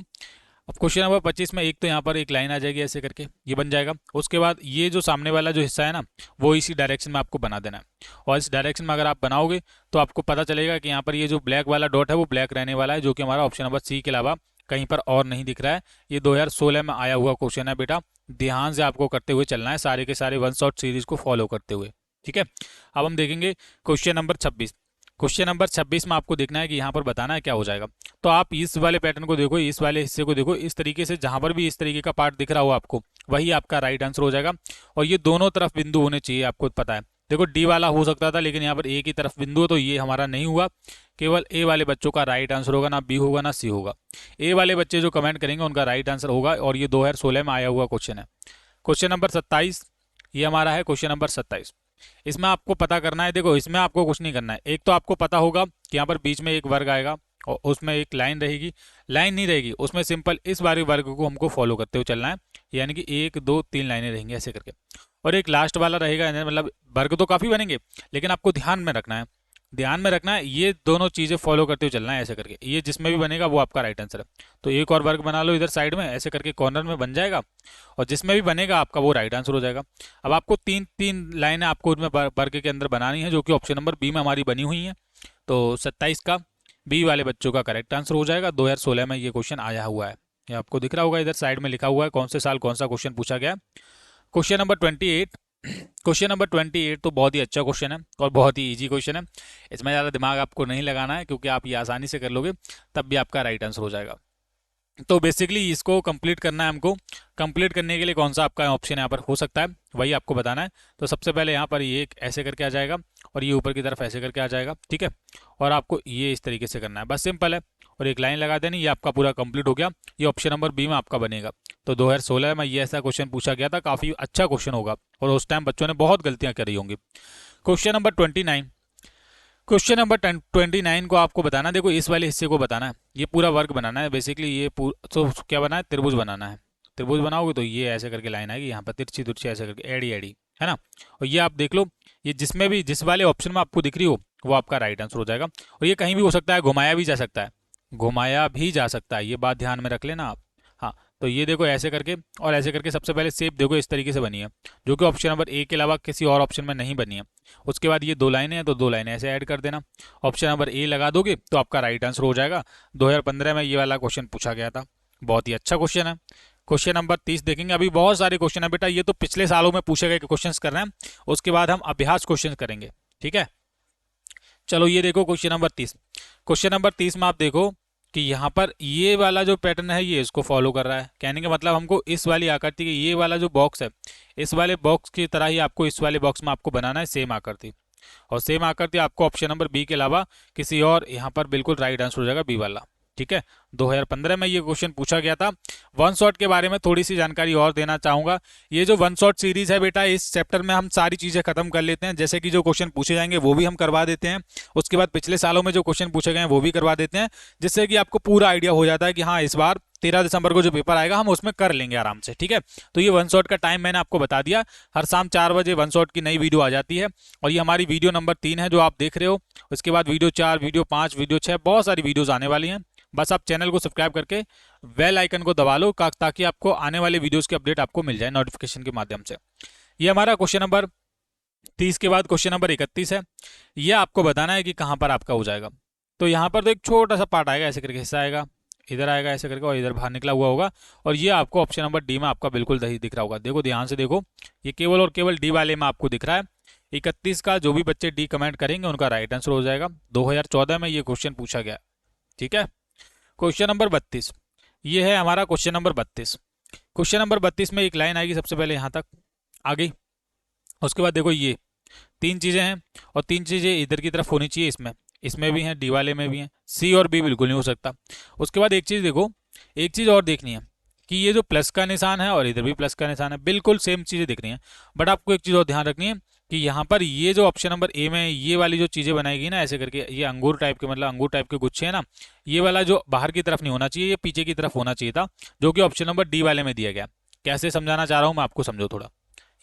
अब क्वेश्चन नंबर 25 में एक तो यहाँ पर एक लाइन आ जाएगी, ऐसे करके ये बन जाएगा। उसके बाद ये जो सामने वाला जो हिस्सा है ना, वो इसी डायरेक्शन में आपको बना देना है। और इस डायरेक्शन में अगर आप बनाओगे तो आपको पता चलेगा कि यहाँ पर ये जो ब्लैक वाला डॉट है वो ब्लैक रहने वाला है, जो कि हमारा ऑप्शन नंबर सी के अलावा कहीं पर और नहीं दिख रहा है। ये 2016 में आया हुआ क्वेश्चन है बेटा, ध्यान से आपको करते हुए चलना है, सारे के सारे वन शॉट सीरीज को फॉलो करते हुए। ठीक है, अब हम देखेंगे क्वेश्चन नंबर 26। क्वेश्चन नंबर 26 में आपको देखना है कि यहाँ पर बताना है क्या हो जाएगा। तो आप इस वाले पैटर्न को देखो, इस वाले हिस्से को देखो, इस तरीके से जहां पर भी इस तरीके का पार्ट दिख रहा हो आपको, वही आपका राइट आंसर हो जाएगा। और ये दोनों तरफ बिंदु होने चाहिए, आपको पता है। देखो डी वाला हो सकता था, लेकिन यहाँ पर ए की तरफ बिंदु है, तो ये हमारा नहीं हुआ। केवल ए वाले बच्चों का राइट आंसर होगा, ना बी होगा ना सी होगा। ए वाले बच्चे जो कमेंट करेंगे उनका राइट आंसर होगा, और ये 2016 में आया हुआ क्वेश्चन है। क्वेश्चन नंबर 27, ये हमारा है क्वेश्चन नंबर 27। इसमें आपको पता करना है, देखो इसमें आपको कुछ नहीं करना है। एक तो आपको पता होगा कि यहाँ पर बीच में एक वर्ग आएगा और उसमें एक लाइन रहेगी। लाइन नहीं रहेगी उसमें, सिंपल इस बारी वर्ग को हमको फॉलो करते हुए चलना है, यानी कि 1 2 3 लाइनें रहेंगी ऐसे करके। और एक लास्ट वाला रहेगा, मतलब वर्ग तो काफ़ी बनेंगे, लेकिन आपको ध्यान में रखना है, ध्यान में रखना है, ये दोनों चीज़ें फॉलो करते हुए चलना है ऐसे करके। ये जिसमें भी बनेगा वो आपका राइट आंसर है। तो एक और वर्ग बना लो इधर साइड में, ऐसे करके कॉर्नर में बन जाएगा, और जिसमें भी बनेगा आपका वो राइट आंसर हो जाएगा। अब आपको तीन तीन लाइनें आपको उसमें वर्ग के अंदर बनानी है, जो कि ऑप्शन नंबर बी में हमारी बनी हुई है। तो 27 का बी वाले बच्चों का करेक्ट आंसर हो जाएगा। 2016 में ये क्वेश्चन आया हुआ है, ये आपको दिख रहा होगा, इधर साइड में लिखा हुआ है कौन से साल कौन सा क्वेश्चन पूछा गया। Question number 28। क्वेश्चन नंबर 28 तो बहुत ही अच्छा क्वेश्चन है और बहुत ही इजी क्वेश्चन है। इसमें ज़्यादा दिमाग आपको नहीं लगाना है, क्योंकि आप ये आसानी से कर लोगे, तब भी आपका राइट आंसर हो जाएगा। तो बेसिकली इसको कंप्लीट करना है हमको। कंप्लीट करने के लिए कौन सा आपका ऑप्शन यहाँ पर हो सकता है, वही आपको बताना है। तो सबसे पहले यहाँ पर ये एक ऐसे करके आ जाएगा, और ये ऊपर की तरफ ऐसे करके आ जाएगा। ठीक है, और आपको ये इस तरीके से करना है, बस सिंपल है। और एक लाइन लगा देनी, ये आपका पूरा कंप्लीट हो गया। ये ऑप्शन नंबर बी में आपका बनेगा। तो 2016 में ये ऐसा क्वेश्चन पूछा गया था, काफ़ी अच्छा क्वेश्चन होगा और उस टाइम बच्चों ने बहुत गलतियां करी होंगी। Question number 29। क्वेश्चन नंबर 29 को आपको बताना, देखो इस वाले हिस्से को बताना है, ये पूरा वर्ग बनाना है बेसिकली। ये तो क्या बनाना है, त्रिभुज बनाना है। त्रिभुज बनाओगे तो ये ऐसे करके लाइन आएगी, यहाँ पर तिरछी तिरछी ऐसे करके एड़ी एड़ी, है ना। और ये आप देख लो, ये जिसमें भी जिस वाले ऑप्शन में आपको दिख रही हो वो आपका राइट आंसर हो जाएगा। और ये कहीं भी हो सकता है, घुमाया भी जा सकता है, घुमाया भी जा सकता है, ये बात ध्यान में रख लेना आप। हाँ, तो ये देखो ऐसे करके और ऐसे करके सबसे पहले शेप देखो इस तरीके से बनी है, जो कि ऑप्शन नंबर ए के अलावा किसी और ऑप्शन में नहीं बनी है। उसके बाद ये दो लाइनें हैं, तो दो लाइनें ऐसे ऐड कर देना, ऑप्शन नंबर ए लगा दोगे तो आपका राइट आंसर हो जाएगा। 2015 में ये वाला क्वेश्चन पूछा गया था, बहुत ही अच्छा क्वेश्चन है। क्वेश्चन नंबर 30 देखेंगे। अभी बहुत सारे क्वेश्चन है बेटा, ये तो पिछले सालों में पूछे गए क्वेश्चन कर रहे हैं, उसके बाद हम अभ्यास क्वेश्चन करेंगे, ठीक है। चलो ये देखो क्वेश्चन नंबर 30। क्वेश्चन नंबर 30 में आप देखो कि यहाँ पर ये वाला जो पैटर्न है ये इसको फॉलो कर रहा है। कहने का मतलब हमको इस वाली आकृति के ये वाला जो बॉक्स है, इस वाले बॉक्स की तरह ही आपको इस वाले बॉक्स में आपको बनाना है सेम आकृति। और सेम आकृति आपको ऑप्शन नंबर बी के अलावा किसी और, यहाँ पर बिल्कुल राइट आंसर हो जाएगा बी वाला, ठीक है। 2015 में ये क्वेश्चन पूछा गया था। वन शॉट के बारे में थोड़ी सी जानकारी और देना चाहूंगा। ये जो वन शॉट सीरीज है बेटा, इस चैप्टर में हम सारी चीजें खत्म कर लेते हैं, जैसे कि जो क्वेश्चन पूछे जाएंगे वो भी हम करवा देते हैं, उसके बाद पिछले सालों में जो क्वेश्चन पूछे गए हैं वो भी करवा देते हैं, जिससे कि आपको पूरा आइडिया हो जाता है कि हाँ इस बार 13 दिसंबर को जो पेपर आएगा हम उसमें कर लेंगे आराम से, ठीक है। तो ये वन शॉट का टाइम मैंने आपको बता दिया, हर शाम 4 बजे वन शॉट की नई वीडियो आ जाती है। और ये हमारी वीडियो नंबर 3 है जो आप देख रहे हो। उसके बाद वीडियो 4, वीडियो 5, वीडियो 6, बहुत सारी वीडियोज आने वाली हैं। बस आप चैनल को सब्सक्राइब करके बेल आइकन को दबा लो, ताकि आपको आने वाले वीडियोस की अपडेट आपको मिल जाए नोटिफिकेशन के माध्यम से। ये हमारा क्वेश्चन नंबर 30 के बाद क्वेश्चन नंबर 31 है। ये आपको बताना है कि कहाँ पर आपका हो जाएगा। तो यहाँ पर तो एक छोटा सा पार्ट आएगा, ऐसे करके हिस्सा आएगा, इधर आएगा ऐसे करके, और इधर बाहर निकला हुआ होगा। और ये आपको ऑप्शन नंबर डी में आपका बिल्कुल दही दिख रहा होगा। देखो ध्यान से देखो, ये केवल और केवल डी वाले में आपको दिख रहा है। 31 का जो भी बच्चे डी कमेंट करेंगे उनका राइट आंसर हो जाएगा। 2014 में ये क्वेश्चन पूछा गया, ठीक है। क्वेश्चन नंबर 32, ये है हमारा क्वेश्चन नंबर 32। क्वेश्चन नंबर 32 में एक लाइन आएगी सबसे पहले यहाँ तक आ गई। उसके बाद देखो ये 3 चीजें हैं, और 3 चीजें इधर की तरफ होनी चाहिए, इसमें भी हैं, डी वाले में भी हैं, सी और बी बिल्कुल नहीं हो सकता। उसके बाद एक चीज देखो, एक चीज और देखनी है कि ये जो प्लस का निशान है और इधर भी प्लस का निशान है, बिल्कुल सेम चीजें दिख रही हैं। बट आपको एक चीज और ध्यान रखनी है कि यहाँ पर ये जो ऑप्शन नंबर ए में ये वाली जो चीजें बनाएगी ना ऐसे करके, ये अंगूर टाइप के, मतलब अंगूर टाइप के गुच्छे हैं ना, ये वाला जो बाहर की तरफ नहीं होना चाहिए, ये पीछे की तरफ होना चाहिए था, जो कि ऑप्शन नंबर डी वाले में दिया गया। कैसे समझाना चाह रहा हूँ मैं आपको, समझो थोड़ा।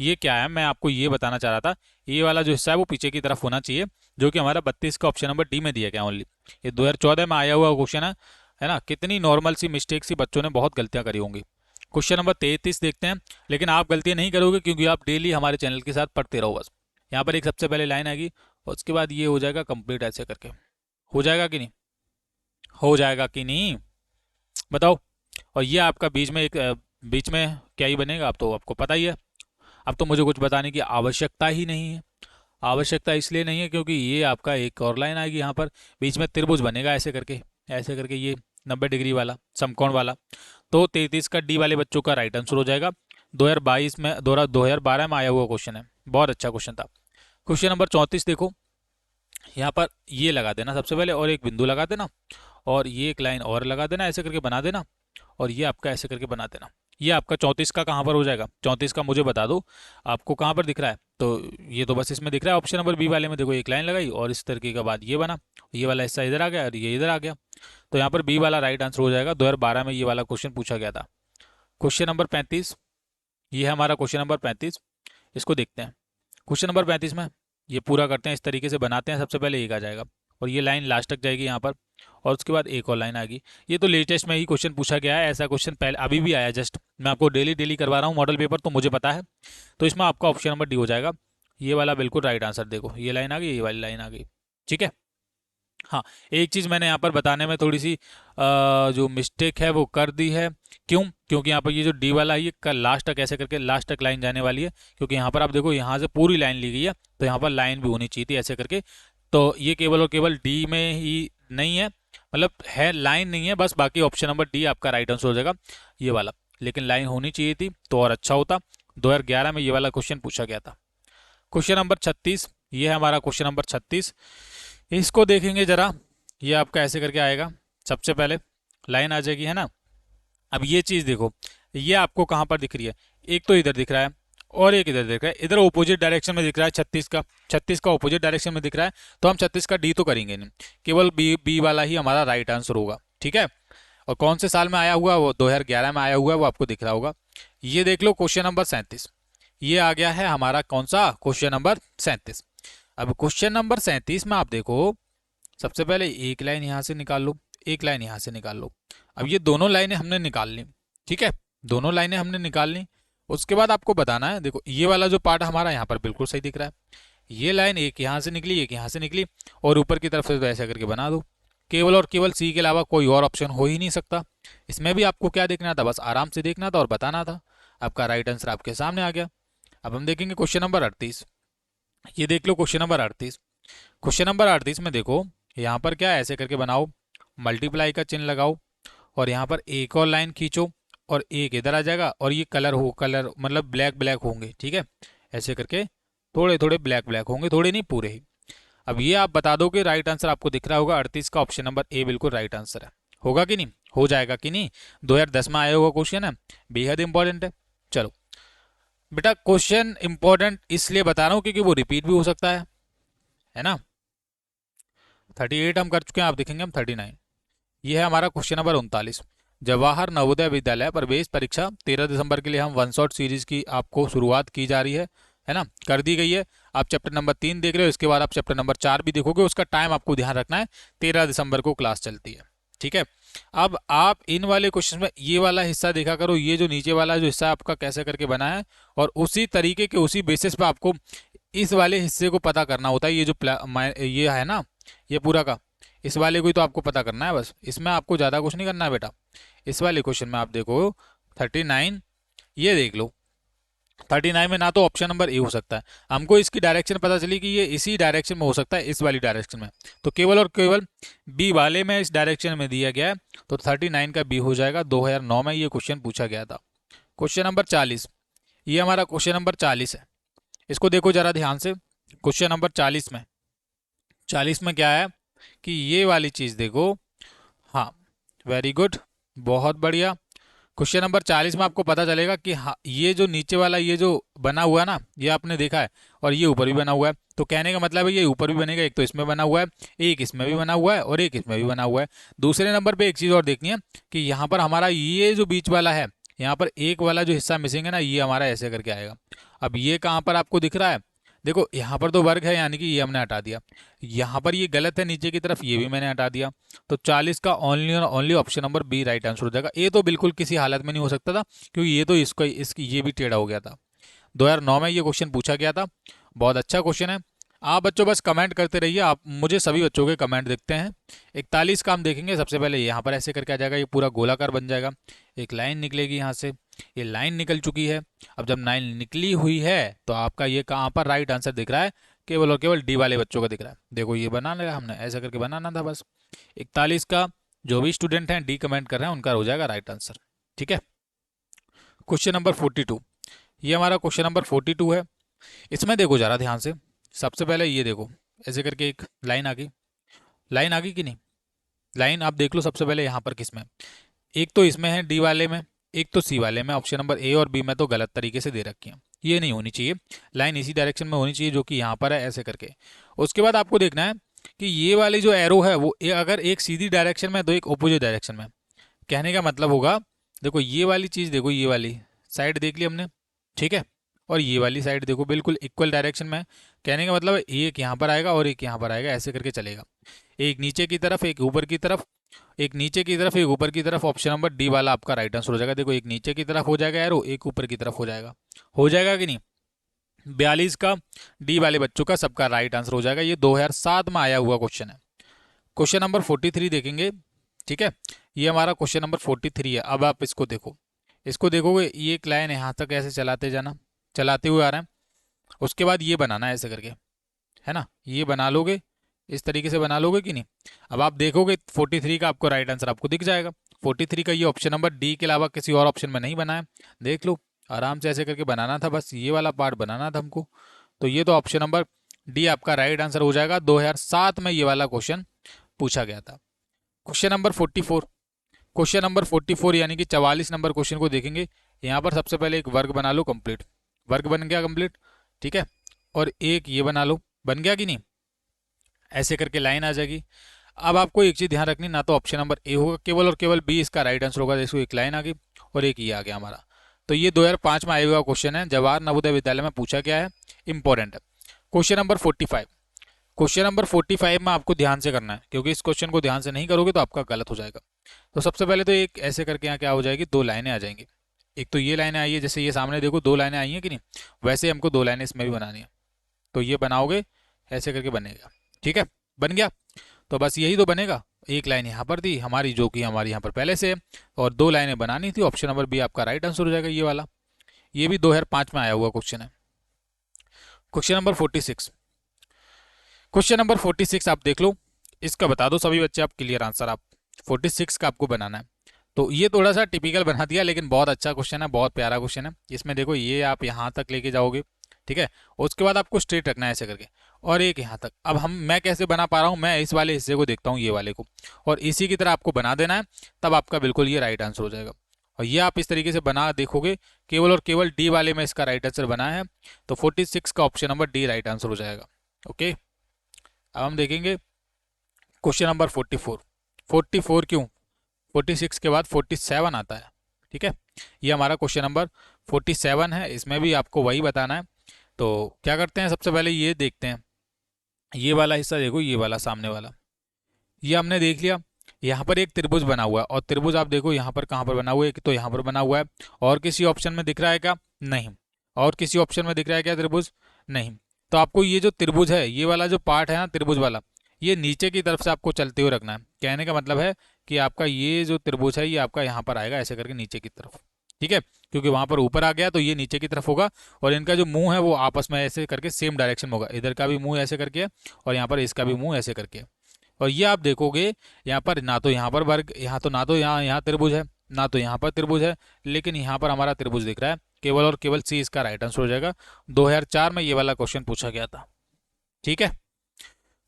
ये क्या है, मैं आपको ये बताना चाह रहा था, ये वाला जो हिस्सा है वो पीछे की तरफ होना चाहिए, जो कि हमारा 32 का ऑप्शन नंबर डी में दिया गया ओनली। ये 2014 में आया हुआ क्वेश्चन है ना। कितनी नॉर्मल सी मिस्टेक सी, बच्चों ने बहुत गलतियां करी होंगी। क्वेश्चन नंबर 33 देखते हैं, लेकिन आप गलतियां नहीं करोगे क्योंकि आप डेली हमारे चैनल के साथ पढ़ते रहो बस। यहाँ पर एक सबसे पहले लाइन आएगी, और उसके बाद ये हो जाएगा कंप्लीट ऐसे करके। हो जाएगा कि नहीं, हो जाएगा कि नहीं बताओ। और ये आपका बीच में एक बीच में क्या ही बनेगा, अब तो आपको पता ही है। अब तो मुझे कुछ बताने की आवश्यकता ही नहीं है। आवश्यकता इसलिए नहीं है क्योंकि ये आपका एक और लाइन आएगी, यहाँ पर बीच में त्रिभुज बनेगा ऐसे करके, ऐसे करके, ये 90 डिग्री वाला समकोण वाला। तो 33 का डी वाले बच्चों का राइट आंसर हो जाएगा। 2022 में 2012 में आया हुआ क्वेश्चन है, बहुत अच्छा क्वेश्चन था। क्वेश्चन नंबर 34 देखो, यहाँ पर ये लगा देना सबसे पहले, और एक बिंदु लगा देना, और ये एक लाइन और लगा देना ऐसे करके बना देना, और ये आपका ऐसे करके बना देना। ये आपका 34 का कहाँ पर हो जाएगा, 34 का मुझे बता दो आपको कहाँ पर दिख रहा है। तो ये तो बस इसमें दिख रहा है ऑप्शन नंबर बी वाले में, देखो एक लाइन लगाई और इस तरीके का बाद ये बना, ये वाला हिस्सा इधर आ गया और ये इधर आ गया। तो यहाँ पर बी वाला राइट आंसर हो जाएगा। 2012 में ये वाला क्वेश्चन पूछा गया था। क्वेश्चन नंबर 35, ये है हमारा क्वेश्चन नंबर 35। इसको देखते हैं। क्वेश्चन नंबर 35 में ये पूरा करते हैं, इस तरीके से बनाते हैं। सबसे पहले एक आ जाएगा और ये लाइन लास्ट तक जाएगी यहाँ पर, और उसके बाद एक और लाइन आएगी। ये तो लेटेस्ट में ही क्वेश्चन पूछा गया है, ऐसा क्वेश्चन पहले अभी भी आया जस्ट। मैं आपको डेली डेली करवा रहा हूँ मॉडल पेपर, तो मुझे पता है। तो इसमें आपका ऑप्शन नंबर डी हो जाएगा, ये वाला बिल्कुल राइट आंसर। देखो ये लाइन आ गई, ये वाली लाइन आ गई, ठीक है। हाँ, एक चीज़ मैंने यहाँ पर बताने में थोड़ी सी जो मिस्टेक है वो कर दी है। क्यों? क्योंकि यहाँ पर ये जो डी वाला है ये कल लास्ट तक ऐसे करके लास्ट तक लाइन जाने वाली है, क्योंकि यहाँ पर आप देखो यहाँ से पूरी लाइन ली गई है, तो यहाँ पर लाइन भी होनी चाहिए थी ऐसे करके। तो ये केवल और केवल डी में ही नहीं है, मतलब है लाइन नहीं है बस, बाकी ऑप्शन नंबर डी आपका राइट आंसर हो जाएगा ये वाला। लेकिन लाइन होनी चाहिए थी तो और अच्छा होता। 2011 में ये वाला क्वेश्चन पूछा गया था। क्वेश्चन नंबर 36, ये है हमारा क्वेश्चन नंबर 36। इसको देखेंगे जरा, ये आपका ऐसे करके आएगा, सबसे पहले लाइन आ जाएगी, है ना। अब ये चीज़ देखो, ये आपको कहाँ पर दिख रही है, एक तो इधर दिख रहा है और एक इधर दिख रहा है। इधर ऑपोजिट डायरेक्शन में दिख रहा है 36 का ऑपोजिट डायरेक्शन में दिख रहा है, तो हम 36 का डी तो करेंगे नहीं, केवल बी बी वाला ही हमारा राइट आंसर होगा, ठीक है। और कौन से साल में आया हुआ, वो 2011 में आया हुआ है, वो आपको दिख रहा होगा। ये देख लो क्वेश्चन नंबर 37, ये आ गया है हमारा कौन सा, क्वेश्चन नंबर 37। अब क्वेश्चन नंबर 37 में आप देखो, सबसे पहले एक लाइन यहाँ से निकाल लो, एक लाइन यहाँ से निकाल लो। अब ये दोनों लाइनें हमने निकाल ली, ठीक है, दोनों लाइनें हमने निकाल ली। उसके बाद आपको बताना है, देखो ये वाला जो पार्ट हमारा यहाँ पर बिल्कुल सही दिख रहा है, ये लाइन एक यहाँ से निकली, एक यहाँ से निकली, और ऊपर की तरफ से तो ऐसा करके बना दो। केवल और केवल सी के अलावा कोई और ऑप्शन हो ही नहीं सकता। इसमें भी आपको क्या देखना था, बस आराम से देखना था और बताना था। आपका राइट आंसर आपके सामने आ गया। अब हम देखेंगे क्वेश्चन नंबर 38। ये देख लो क्वेश्चन नंबर 38। क्वेश्चन नंबर 38 में देखो, यहाँ पर क्या है, ऐसे करके बनाओ, मल्टीप्लाई का चिन्ह लगाओ, और यहाँ पर एक और लाइन खींचो, और एक इधर आ जाएगा, और ये कलर मतलब ब्लैक ब्लैक होंगे, ठीक है, ऐसे करके थोड़े थोड़े ब्लैक ब्लैक होंगे, थोड़े नहीं पूरे ही। अब ये आप बता दो कि राइट आंसर आपको दिख रहा होगा 38 का, ऑप्शन नंबर ए बिल्कुल राइट आंसर है। होगा कि नहीं, हो जाएगा कि नहीं, 2010 में आया हुआ क्वेश्चन है, बेहद इंपॉर्टेंट है। चलो बेटा, क्वेश्चन इंपॉर्टेंट इसलिए बता रहा हूँ क्योंकि वो रिपीट भी हो सकता है ना। 38 हम कर चुके हैं, आप देखेंगे हम 39। ये है हमारा क्वेश्चन नंबर 39। जवाहर नवोदय विद्यालय प्रवेश परीक्षा 13 दिसंबर के लिए हम वन शॉट सीरीज की आपको शुरुआत की जा रही है ना, कर दी गई है। आप चैप्टर नंबर 3 देख रहे हो, इसके बाद आप चैप्टर नंबर 4 भी देखोगे। उसका टाइम आपको ध्यान रखना है, 13 दिसंबर को क्लास चलती है, ठीक है। अब आप इन वाले क्वेश्चन में ये वाला हिस्सा देखा करो, ये जो नीचे वाला जो हिस्सा आपका कैसे करके बना है, और उसी तरीके के उसी बेसिस पे आपको इस वाले हिस्से को पता करना होता है। ये जो ये है ना, ये पूरा का, इस वाले को ही तो आपको पता करना है बस, इसमें आपको ज़्यादा कुछ नहीं करना है बेटा। इस वाले क्वेश्चन में आप देखो 39, ये देख लो 39 में ना तो ऑप्शन नंबर ए हो सकता है, हमको इसकी डायरेक्शन पता चली कि ये इसी डायरेक्शन में हो सकता है, इस वाली डायरेक्शन में, तो केवल और केवल बी वाले में इस डायरेक्शन में दिया गया है, तो 39 का बी हो जाएगा। 2009 में ये क्वेश्चन पूछा गया था। क्वेश्चन नंबर 40, ये हमारा क्वेश्चन नंबर 40 है। इसको देखो जरा ध्यान से, क्वेश्चन नंबर 40 में क्या है कि ये वाली चीज़ देखो, हाँ वेरी गुड, बहुत बढ़िया। क्वेश्चन नंबर 40 में आपको पता चलेगा कि हाँ, ये जो नीचे वाला ये जो बना हुआ है ना, ये आपने देखा है, और ये ऊपर भी बना हुआ है, तो कहने का मतलब है ये ऊपर भी बनेगा, एक तो इसमें बना हुआ है, एक इसमें भी बना हुआ है, और एक इसमें भी बना हुआ है। दूसरे नंबर पे एक चीज़ और देखनी है कि यहाँ पर हमारा ये जो बीच वाला है, यहाँ पर एक वाला जो हिस्सा मिसिंग है ना, ये हमारा ऐसे करके आएगा। अब ये कहाँ पर आपको दिख रहा है, देखो यहाँ पर तो वर्ग है, यानी कि ये हमने हटा दिया, यहाँ पर ये गलत है नीचे की तरफ, ये भी मैंने हटा दिया, तो 40 का ओनली और only option number B right answer हो जाएगा। ए तो बिल्कुल किसी हालत में नहीं हो सकता था, क्योंकि ये तो इसकी ये भी टेढ़ा हो गया था। 2009 में ये क्वेश्चन पूछा गया था। बहुत अच्छा क्वेश्चन है। आप बच्चों बस कमेंट करते रहिए, आप मुझे सभी बच्चों के कमेंट देखते हैं। 41 का हम देखेंगे। सबसे पहले यहाँ पर ऐसे करके आ जाएगा, ये पूरा गोलाकार बन जाएगा, एक लाइन निकलेगी यहाँ से, ये लाइन निकल चुकी है। अब जब लाइन निकली हुई है तो आपका ये कहाँ पर राइट आंसर दिख रहा है, केवल और केवल डी वाले बच्चों का दिख रहा है। देखो ये बना लिया हमने, ऐसा करके बनाना था बस। 41 का जो भी स्टूडेंट हैं डी कमेंट कर रहे हैं, उनका हो जाएगा राइट आंसर, ठीक है। क्वेश्चन नंबर 42, ये हमारा क्वेश्चन नंबर 42 है। इसमें देखो जरा ध्यान से, सबसे पहले ये देखो, ऐसे करके एक लाइन आ गई, लाइन आ गई कि नहीं, लाइन आप देख लो सबसे पहले यहाँ पर किस में, एक तो इसमें है डी वाले में, एक तो सी वाले में। ऑप्शन नंबर ए और बी में तो गलत तरीके से दे रखी है, ये नहीं होनी चाहिए, लाइन इसी डायरेक्शन में होनी चाहिए जो कि यहाँ पर है, ऐसे करके। उसके बाद आपको देखना है कि ये वाली जो एरो है वो अगर एक सीधी डायरेक्शन में, तो एक ऑपोजिट डायरेक्शन में। कहने का मतलब होगा, देखो ये वाली चीज़ देखो, ये वाली साइड देख ली हमने, ठीक है, और ये वाली साइड देखो बिल्कुल इक्वल डायरेक्शन में। कहने का मतलब एक यहाँ पर आएगा और एक यहाँ पर आएगा, ऐसे करके चलेगा, एक नीचे की तरफ एक ऊपर की तरफ, एक नीचे की तरफ एक ऊपर की तरफ। ऑप्शन नंबर डी वाला आपका राइट आंसर हो जाएगा। देखो एक नीचे की तरफ हो जाएगा एरो, एक ऊपर की तरफ हो जाएगा कि नहीं। 42 का डी वाले बच्चों का सबका राइट आंसर हो जाएगा। ये 2007 में आया हुआ क्वेश्चन है। क्वेश्चन नंबर 43 देखेंगे, ठीक है, ये हमारा क्वेश्चन नंबर 43 है। अब आप इसको देखो, इसको देखोगे, ये एक लाइन यहाँ तक ऐसे चलाते जाना, चलाते हुए आ रहे हैं। उसके बाद ये बनाना है ऐसे करके, है ना, ये बना लोगे, इस तरीके से बना लोगे कि नहीं। अब आप देखोगे 43 का आपको राइट आंसर आपको दिख जाएगा। 43 का ये ऑप्शन नंबर डी के अलावा किसी और ऑप्शन में नहीं बना है, देख लो आराम से ऐसे करके बनाना था, बस ये वाला पार्ट बनाना था हमको। तो ये तो ऑप्शन नंबर डी आपका राइट आंसर हो जाएगा। 2007 में ये वाला क्वेश्चन पूछा गया था। क्वेश्चन नंबर 44, क्वेश्चन नंबर 44 यानी कि 44 नंबर क्वेश्चन को देखेंगे। यहाँ पर सबसे पहले एक वर्ग बना लो कंप्लीट, वर्ग बन गया कंप्लीट, ठीक है। और एक ये बना लो, बन गया कि नहीं, ऐसे करके लाइन आ जाएगी। अब आपको एक चीज़ ध्यान रखनी, ना तो ऑप्शन नंबर ए होगा केवल और केवल, बी इसका राइट आंसर होगा। देखो एक लाइन आ गई और एक ये आ गया हमारा। तो ये 2005 में आया हुआ क्वेश्चन है, जवाहर नवोदय विद्यालय में पूछा गया है, इंपॉर्टेंट है। क्वेश्चन नंबर 45, क्वेश्चन नंबर 45 में आपको ध्यान से करना है, क्योंकि इस क्वेश्चन को ध्यान से नहीं करोगे तो आपका गलत हो जाएगा। तो सबसे पहले तो एक ऐसे करके यहाँ क्या हो जाएगी, दो लाइनें आ जाएंगी। एक तो ये लाइनें आई है, जैसे ये सामने देखो दो लाइनें आई हैं कि नहीं, वैसे हमको दो लाइनें इसमें भी बनानी है। तो ये बनाओगे ऐसे करके बनेगा, ठीक है, बन गया। तो बस यही तो बनेगा, एक लाइन यहाँ पर थी हमारी जो कि हमारी यहाँ पर पहले से है, और दो लाइनें बनानी थी। ऑप्शन नंबर बी आपका राइट आंसर हो जाएगा ये वाला। ये भी 2005 में आया हुआ क्वेश्चन है। क्वेश्चन नंबर 46, क्वेश्चन नंबर 46 आप देख लो, इसका बता दो सभी बच्चे आप क्लियर आंसर। आप 46 का आपको बनाना है। तो ये थोड़ा सा टिपिकल बना दिया, लेकिन बहुत अच्छा क्वेश्चन है, बहुत प्यारा क्वेश्चन है। इसमें देखो ये आप यहाँ तक लेके जाओगे, ठीक है, उसके बाद आपको स्ट्रेट रखना है ऐसे करके, और एक यहाँ तक। अब मैं कैसे बना पा रहा हूँ, मैं इस वाले हिस्से को देखता हूँ, ये वाले को, और इसी की तरह आपको बना देना है, तब आपका बिल्कुल ये राइट आंसर हो जाएगा। और ये आप इस तरीके से बना देखोगे, केवल और केवल डी वाले में इसका राइट आंसर बना है। तो 46 का option number D right answer हो जाएगा। ओके, अब हम देखेंगे क्वेश्चन नंबर 44। 44 क्यों, 46 के बाद 47 आता है, ठीक है। ये हमारा क्वेश्चन नंबर 47 है, इसमें भी आपको वही बताना है। तो क्या करते हैं, सबसे पहले ये देखते हैं, ये वाला हिस्सा देखो, ये वाला सामने वाला, ये हमने देख लिया। यहाँ पर एक त्रिभुज बना हुआ है, और त्रिभुज आप देखो यहाँ पर कहाँ पर बना हुआ है, तो यहाँ पर बना हुआ है। और किसी ऑप्शन में दिख रहा है क्या, नहीं। और किसी ऑप्शन में दिख रहा है क्या त्रिभुज, नहीं। तो आपको ये जो त्रिभुज है, ये वाला जो पार्ट है ना त्रिभुज वाला, ये नीचे की तरफ से आपको चलते हुए रखना है। कहने का मतलब है कि आपका ये जो त्रिभुज है, ये आपका यहाँ पर आएगा ऐसे करके नीचे की तरफ, ठीक है, क्योंकि वहां पर ऊपर आ गया तो ये नीचे की तरफ होगा। और इनका जो मुंह है वो आपस में ऐसे करके सेम डायरेक्शन में होगा, इधर का भी मुंह ऐसे करके है, और यहाँ पर इसका भी मुंह ऐसे करके है। और ये आप देखोगे यहाँ पर ना तो यहाँ पर वर्ग, यहाँ तो ना तो यहाँ त्रिभुज है, ना तो यहाँ पर त्रिभुज है, लेकिन यहाँ पर हमारा त्रिभुज दिख रहा है। केवल और केवल सी इसका राइट आंसर हो जाएगा। 2004 में ये वाला क्वेश्चन पूछा गया था, ठीक है।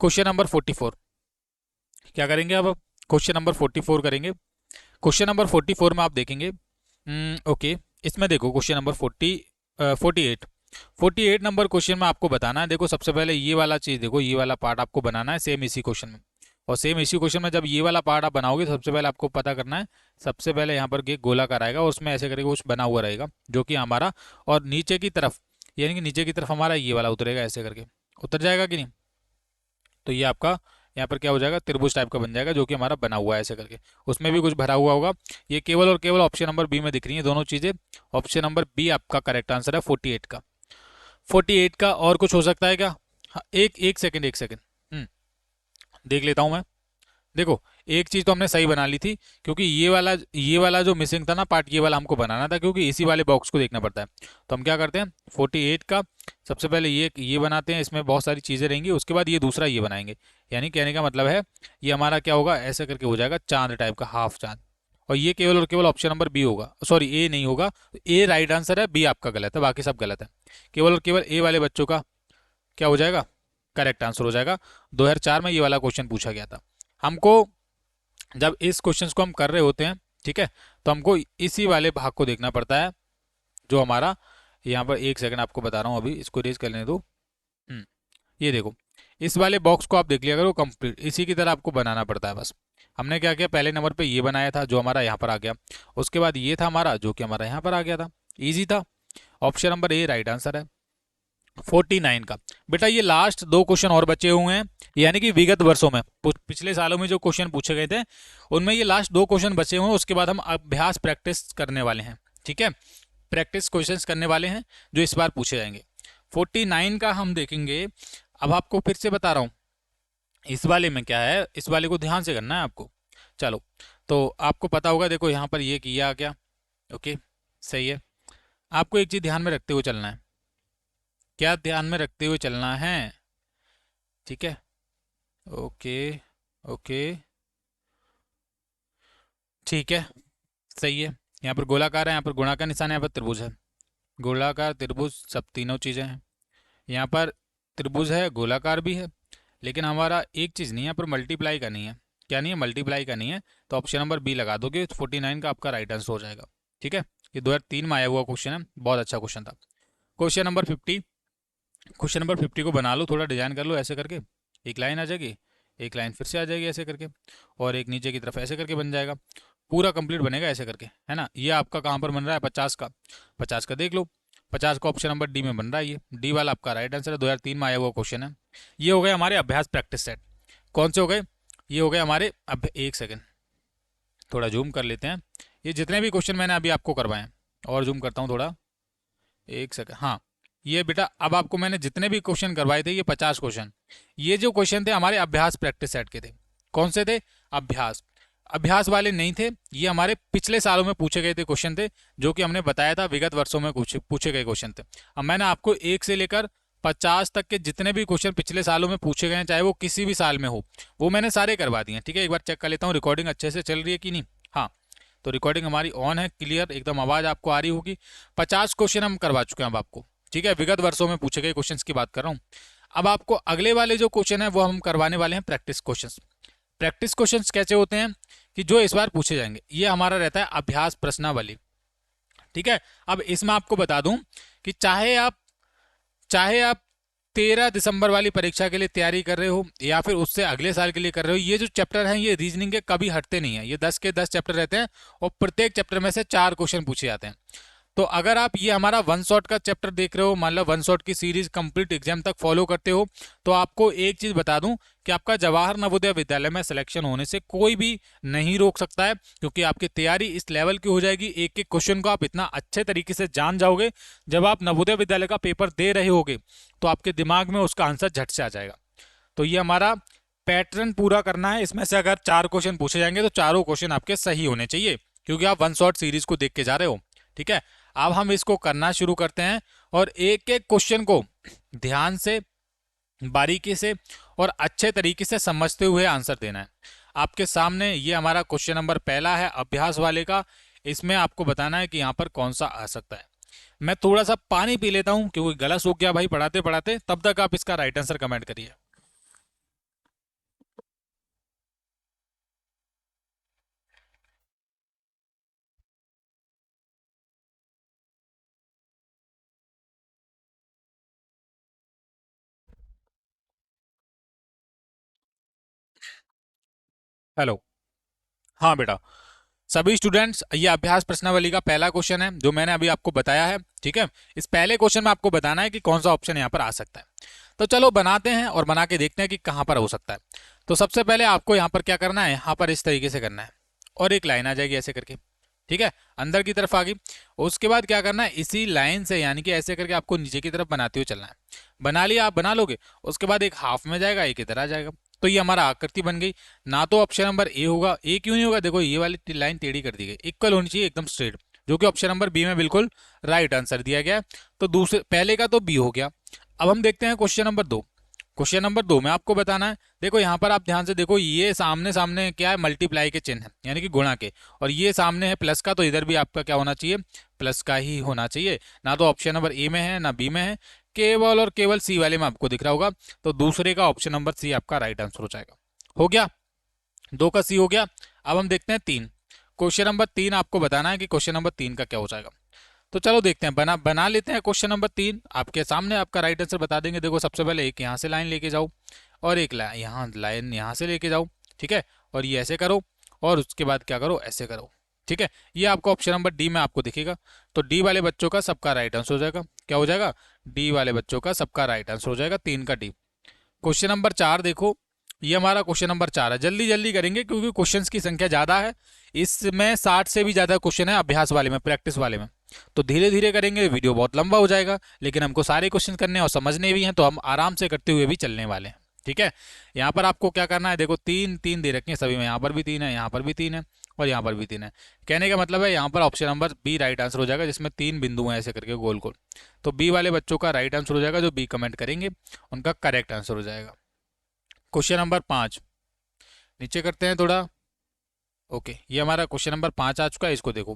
क्वेश्चन नंबर 44 क्या करेंगे अब, क्वेश्चन नंबर 44 करेंगे। क्वेश्चन नंबर 44 में आप देखेंगे, ओके, इसमें देखो क्वेश्चन नंबर 48 नंबर क्वेश्चन में आपको बताना है। देखो सबसे पहले ये वाला चीज देखो, ये वाला पार्ट आपको बनाना है सेम इसी क्वेश्चन में। और सेम इसी क्वेश्चन में जब ये वाला पार्ट आप बनाओगे तो सबसे पहले आपको पता करना है, सबसे पहले यहाँ पर एक गोलाकार आएगा और उसमें ऐसे करके कुछ बना हुआ रहेगा जो कि हमारा, और नीचे की तरफ यानी कि नीचे की तरफ हमारा ये वाला उतरेगा, ऐसे करके उतर जाएगा कि नहीं। तो ये आपका यहाँ पर क्या हो जाएगा, त्रिभुज टाइप का बन जाएगा जो कि हमारा बना हुआ है ऐसे करके, उसमें भी कुछ भरा हुआ होगा। ये केवल और केवल ऑप्शन नंबर बी में दिख रही है दोनों चीजें। ऑप्शन नंबर बी आपका करेक्ट आंसर है 48 का। 48 का और कुछ हो सकता है क्या, हाँ, एक सेकंड, एक सेकंड, देख लेता हूं मैं। देखो एक चीज तो हमने सही बना ली थी, क्योंकि ये वाला जो मिसिंग था ना पार्ट, ये वाला हमको बनाना था, क्योंकि इसी वाले बॉक्स को देखना पड़ता है। तो हम क्या करते हैं 48 का सबसे पहले ये बनाते हैं, इसमें बहुत सारी चीजें रहेंगी, उसके बाद ये दूसरा ये बनाएंगे। यानी कहने का मतलब है ये हमारा क्या होगा, ऐसे करके हो जाएगा चांद टाइप का, हाफ चांद। और ये केवल और केवल ऑप्शन नंबर बी होगा, सॉरी ए नहीं होगा, ए राइट आंसर है, बी आपका गलत है, बाकी सब गलत है। केवल और केवल ए वाले बच्चों का क्या हो जाएगा, करेक्ट आंसर हो जाएगा। 2004 में ये वाला क्वेश्चन पूछा गया था हमको। जब इस क्वेश्चंस को हम कर रहे होते हैं, ठीक है, तो हमको इसी वाले भाग को देखना पड़ता है जो हमारा यहाँ पर, एक सेकंड आपको बता रहा हूँ, अभी इसको रेज कर लेने दो। ये देखो इस वाले बॉक्स को आप देख लिया करो कंप्लीट, इसी की तरह आपको बनाना पड़ता है बस। हमने क्या किया, पहले नंबर पे ये बनाया था जो हमारा यहाँ पर आ गया, उसके बाद ये था हमारा जो कि हमारा यहाँ पर आ गया था, इजी था। Option number A right answer है 49 का। बेटा ये लास्ट दो क्वेश्चन और बचे हुए हैं, यानी कि विगत वर्षों में पिछले सालों में जो क्वेश्चन पूछे गए थे उनमें ये लास्ट दो क्वेश्चन बचे हुए हैं, उसके बाद हम अभ्यास प्रैक्टिस करने वाले हैं, ठीक है, प्रैक्टिस क्वेश्चंस करने वाले हैं जो इस बार पूछे जाएंगे। 49 का हम देखेंगे। अब आपको फिर से बता रहा हूं इस वाले में क्या है, इस वाले को ध्यान से करना है आपको। चलो तो आपको पता होगा, देखो यहाँ पर ये किया क्या, ओके सही है। आपको एक चीज ध्यान में रखते हुए चलना है, क्या ध्यान में रखते हुए चलना है, ठीक है, ओके ओके ठीक है सही है। यहाँ पर गोलाकार है, यहाँ पर गुणा का निशान है, यहाँ पर त्रिभुज है, गोलाकार त्रिभुज सब तीनों चीजें हैं। यहाँ पर त्रिभुज है, गोलाकार भी है, लेकिन हमारा एक चीज नहीं है, यहाँ पर मल्टीप्लाई का नहीं है। क्या नहीं है, मल्टीप्लाई का नहीं है, तो ऑप्शन नंबर बी लगा दोगे, 49 का आपका राइट आंसर हो जाएगा। ठीक है, ये 2003 में आया हुआ क्वेश्चन है, बहुत अच्छा क्वेश्चन था। क्वेश्चन नंबर 50, क्वेश्चन नंबर 50 को बना लो, थोड़ा डिजाइन कर लो ऐसे करके, एक लाइन आ जाएगी, एक लाइन फिर से आ जाएगी ऐसे करके, और एक नीचे की तरफ ऐसे करके बन जाएगा, पूरा कंप्लीट बनेगा ऐसे करके, है ना। ये आपका कहाँ पर बन रहा है, 50 का, 50 का देख लो, 50 का ऑप्शन नंबर डी में बन रहा है, ये डी वाला आपका राइट आंसर है, 2003 में आया हुआ क्वेश्चन है। ये हो गए हमारे अभ्यास प्रैक्टिस सेट। कौन से हो गए, ये हो गए हमारे, अब एक सेकेंड थोड़ा जूम कर लेते हैं, ये जितने भी क्वेश्चन मैंने अभी आपको करवाए हैं, और जूम करता हूँ थोड़ा, एक सेकेंड, हाँ, ये बेटा अब आपको मैंने जितने भी क्वेश्चन करवाए थे, ये 50 क्वेश्चन, ये जो क्वेश्चन थे हमारे अभ्यास प्रैक्टिस सेट के थे। कौन से थे, अभ्यास, अभ्यास वाले नहीं थे, ये हमारे पिछले सालों में पूछे गए थे क्वेश्चन थे, जो कि हमने बताया था विगत वर्षों में पूछे गए क्वेश्चन थे। अब मैंने आपको 1 से लेकर 50 तक के जितने भी क्वेश्चन पिछले सालों में पूछे गए हैं, चाहे वो किसी भी साल में हो, वो मैंने सारे करवा दिए हैं। ठीक है, एक बार चेक कर लेता हूँ रिकॉर्डिंग अच्छे से चल रही है कि नहीं। हाँ, तो रिकॉर्डिंग हमारी ऑन है, क्लियर एकदम आवाज़ आपको आ रही होगी। 50 क्वेश्चन हम करवा चुके हैं अब आपको। ठीक है, विगत वर्षों में पूछे गए क्वेश्चंस की बात कर रहा हूँ। अब आपको अगले वाले जो क्वेश्चन है वो हम करवाने वाले हैं प्रैक्टिस क्वेश्चंस। प्रैक्टिस क्वेश्चंस कैसे होते हैं कि जो इस बार पूछे जाएंगे, ये हमारा रहता है अभ्यास प्रश्नावली। ठीक है, अब इसमें आपको बता दूं कि चाहे आप 13 दिसंबर वाली परीक्षा के लिए तैयारी कर रहे हो या फिर उससे अगले साल के लिए कर रहे हो, ये जो चैप्टर हैं ये रीजनिंग के कभी हटते नहीं है, ये 10 के 10 चैप्टर रहते हैं, और प्रत्येक चैप्टर में से 4 क्वेश्चन पूछे जाते हैं। तो अगर आप ये हमारा वन शॉट का चैप्टर देख रहे हो, मान लो वन शॉट की सीरीज कंप्लीट एग्जाम तक फॉलो करते हो, तो आपको एक चीज बता दूं कि आपका जवाहर नवोदय विद्यालय में सिलेक्शन होने से कोई भी नहीं रोक सकता है, क्योंकि आपकी तैयारी इस लेवल की हो जाएगी, एक एक क्वेश्चन को आप इतना अच्छे तरीके से जान जाओगे, जब आप नवोदय विद्यालय का पेपर दे रहे होगे तो आपके दिमाग में उसका आंसर झट से आ जाएगा। तो ये हमारा पैटर्न पूरा करना है, इसमें से अगर 4 क्वेश्चन पूछे जाएंगे तो चारों क्वेश्चन आपके सही होने चाहिए, क्योंकि आप वन शॉट सीरीज को देख के जा रहे हो। ठीक है, अब हम इसको करना शुरू करते हैं, और एक एक क्वेश्चन को ध्यान से, बारीकी से और अच्छे तरीके से समझते हुए आंसर देना है। आपके सामने ये हमारा क्वेश्चन नंबर पहला है अभ्यास वाले का, इसमें आपको बताना है कि यहाँ पर कौन सा आ सकता है। मैं थोड़ा सा पानी पी लेता हूँ क्योंकि गला सूख गया भाई पढ़ाते पढ़ाते, तब तक आप इसका राइट आंसर कमेंट करिए। हेलो, हाँ बेटा, सभी स्टूडेंट्स, ये अभ्यास प्रश्नावली का पहला क्वेश्चन है जो मैंने अभी आपको बताया है। ठीक है, इस पहले क्वेश्चन में आपको बताना है कि कौन सा ऑप्शन यहाँ पर आ सकता है। तो चलो बनाते हैं और बना के देखते हैं कि कहाँ पर हो सकता है। तो सबसे पहले आपको यहाँ पर क्या करना है, यहाँ पर इस तरीके से करना है, और एक लाइन आ जाएगी ऐसे करके। ठीक है, अंदर की तरफ आ गई। उसके बाद क्या करना है, इसी लाइन से यानी कि ऐसे करके आपको नीचे की तरफ बनाते हुए चलना है। बना लिया, आप बना लोगे, उसके बाद एक हाफ में जाएगा, एक इधर आ जाएगा, तो ये हमारा आकृति बन गई। ना तो ऑप्शन नंबर ए होगा, ए क्यों नहीं होगा, देखो ये वाली लाइन टेढ़ी कर दी गई, इक्वल होनी चाहिए एकदम स्ट्रेट, जो कि ऑप्शन नंबर बी में बिल्कुल राइट आंसर दिया गया है। तो दूसरे पहले का तो बी हो गया। अब हम देखते हैं क्वेश्चन नंबर 2। क्वेश्चन नंबर 2 में आपको बताना है, देखो यहाँ पर आप ध्यान से देखो, ये सामने सामने क्या है, मल्टीप्लाई के चिन्ह है यानी कि गुणा के, और ये सामने है प्लस का, तो इधर भी आपका क्या होना चाहिए, प्लस का ही होना चाहिए। ना तो ऑप्शन नंबर ए में है ना बी में है, केवल और केवल सी वाले में आपको दिख रहा होगा, तो दूसरे का ऑप्शन नंबर सी आपका राइट आंसर हो जाएगा। हो गया, 2 का सी हो गया। अब हम देखते हैं 3। क्वेश्चन नंबर 3 आपको बताना है कि क्वेश्चन नंबर 3 का क्या हो जाएगा। तो चलो देखते हैं, बना लेते हैं क्वेश्चन नंबर 3। आपके सामने आपका राइट आंसर बता देंगे। देखो सबसे पहले एक यहाँ से लाइन लेके जाओ, और एक यहाँ लाइन यहाँ से लेके जाओ। ठीक है, और ये ऐसे करो, और उसके बाद क्या करो, ऐसे करो। ठीक है, ये आपको ऑप्शन नंबर डी में आपको दिखेगा। तो डी वाले बच्चों का सबका राइट आंसर हो जाएगा। क्या हो जाएगा, डी वाले बच्चों का सबका राइट आंसर हो जाएगा, 3 का डी। क्वेश्चन नंबर 4 देखो, ये हमारा क्वेश्चन नंबर 4 है। जल्दी जल्दी करेंगे क्योंकि क्वेश्चंस की संख्या ज़्यादा है, इसमें 60 से भी ज़्यादा क्वेश्चन है अभ्यास वाले में, प्रैक्टिस वाले में। तो धीरे धीरे करेंगे, वीडियो बहुत लंबा हो जाएगा, लेकिन हमको सारे क्वेश्चन करने और समझने भी हैं, तो हम आराम से करते हुए भी चलने वाले हैं। ठीक है, यहाँ पर आपको क्या करना है, देखो 3 3 दे रखे हैं सभी में, यहाँ पर भी 3 है, यहाँ पर भी 3 है, और यहाँ पर भी 3 है। कहने का मतलब है यहाँ पर option number B right answer हो जाएगा, जिसमें 3 बिंदु हैं ऐसे करके गोल गोल। तो बी वाले बच्चों का राइट आंसर हो जाएगा, जो बी कमेंट करेंगे उनका करेक्ट आंसर हो जाएगा। क्वेश्चन नंबर 5 नीचे करते हैं थोड़ा। ओके, ये हमारा क्वेश्चन नंबर 5 आ चुका है, इसको देखो।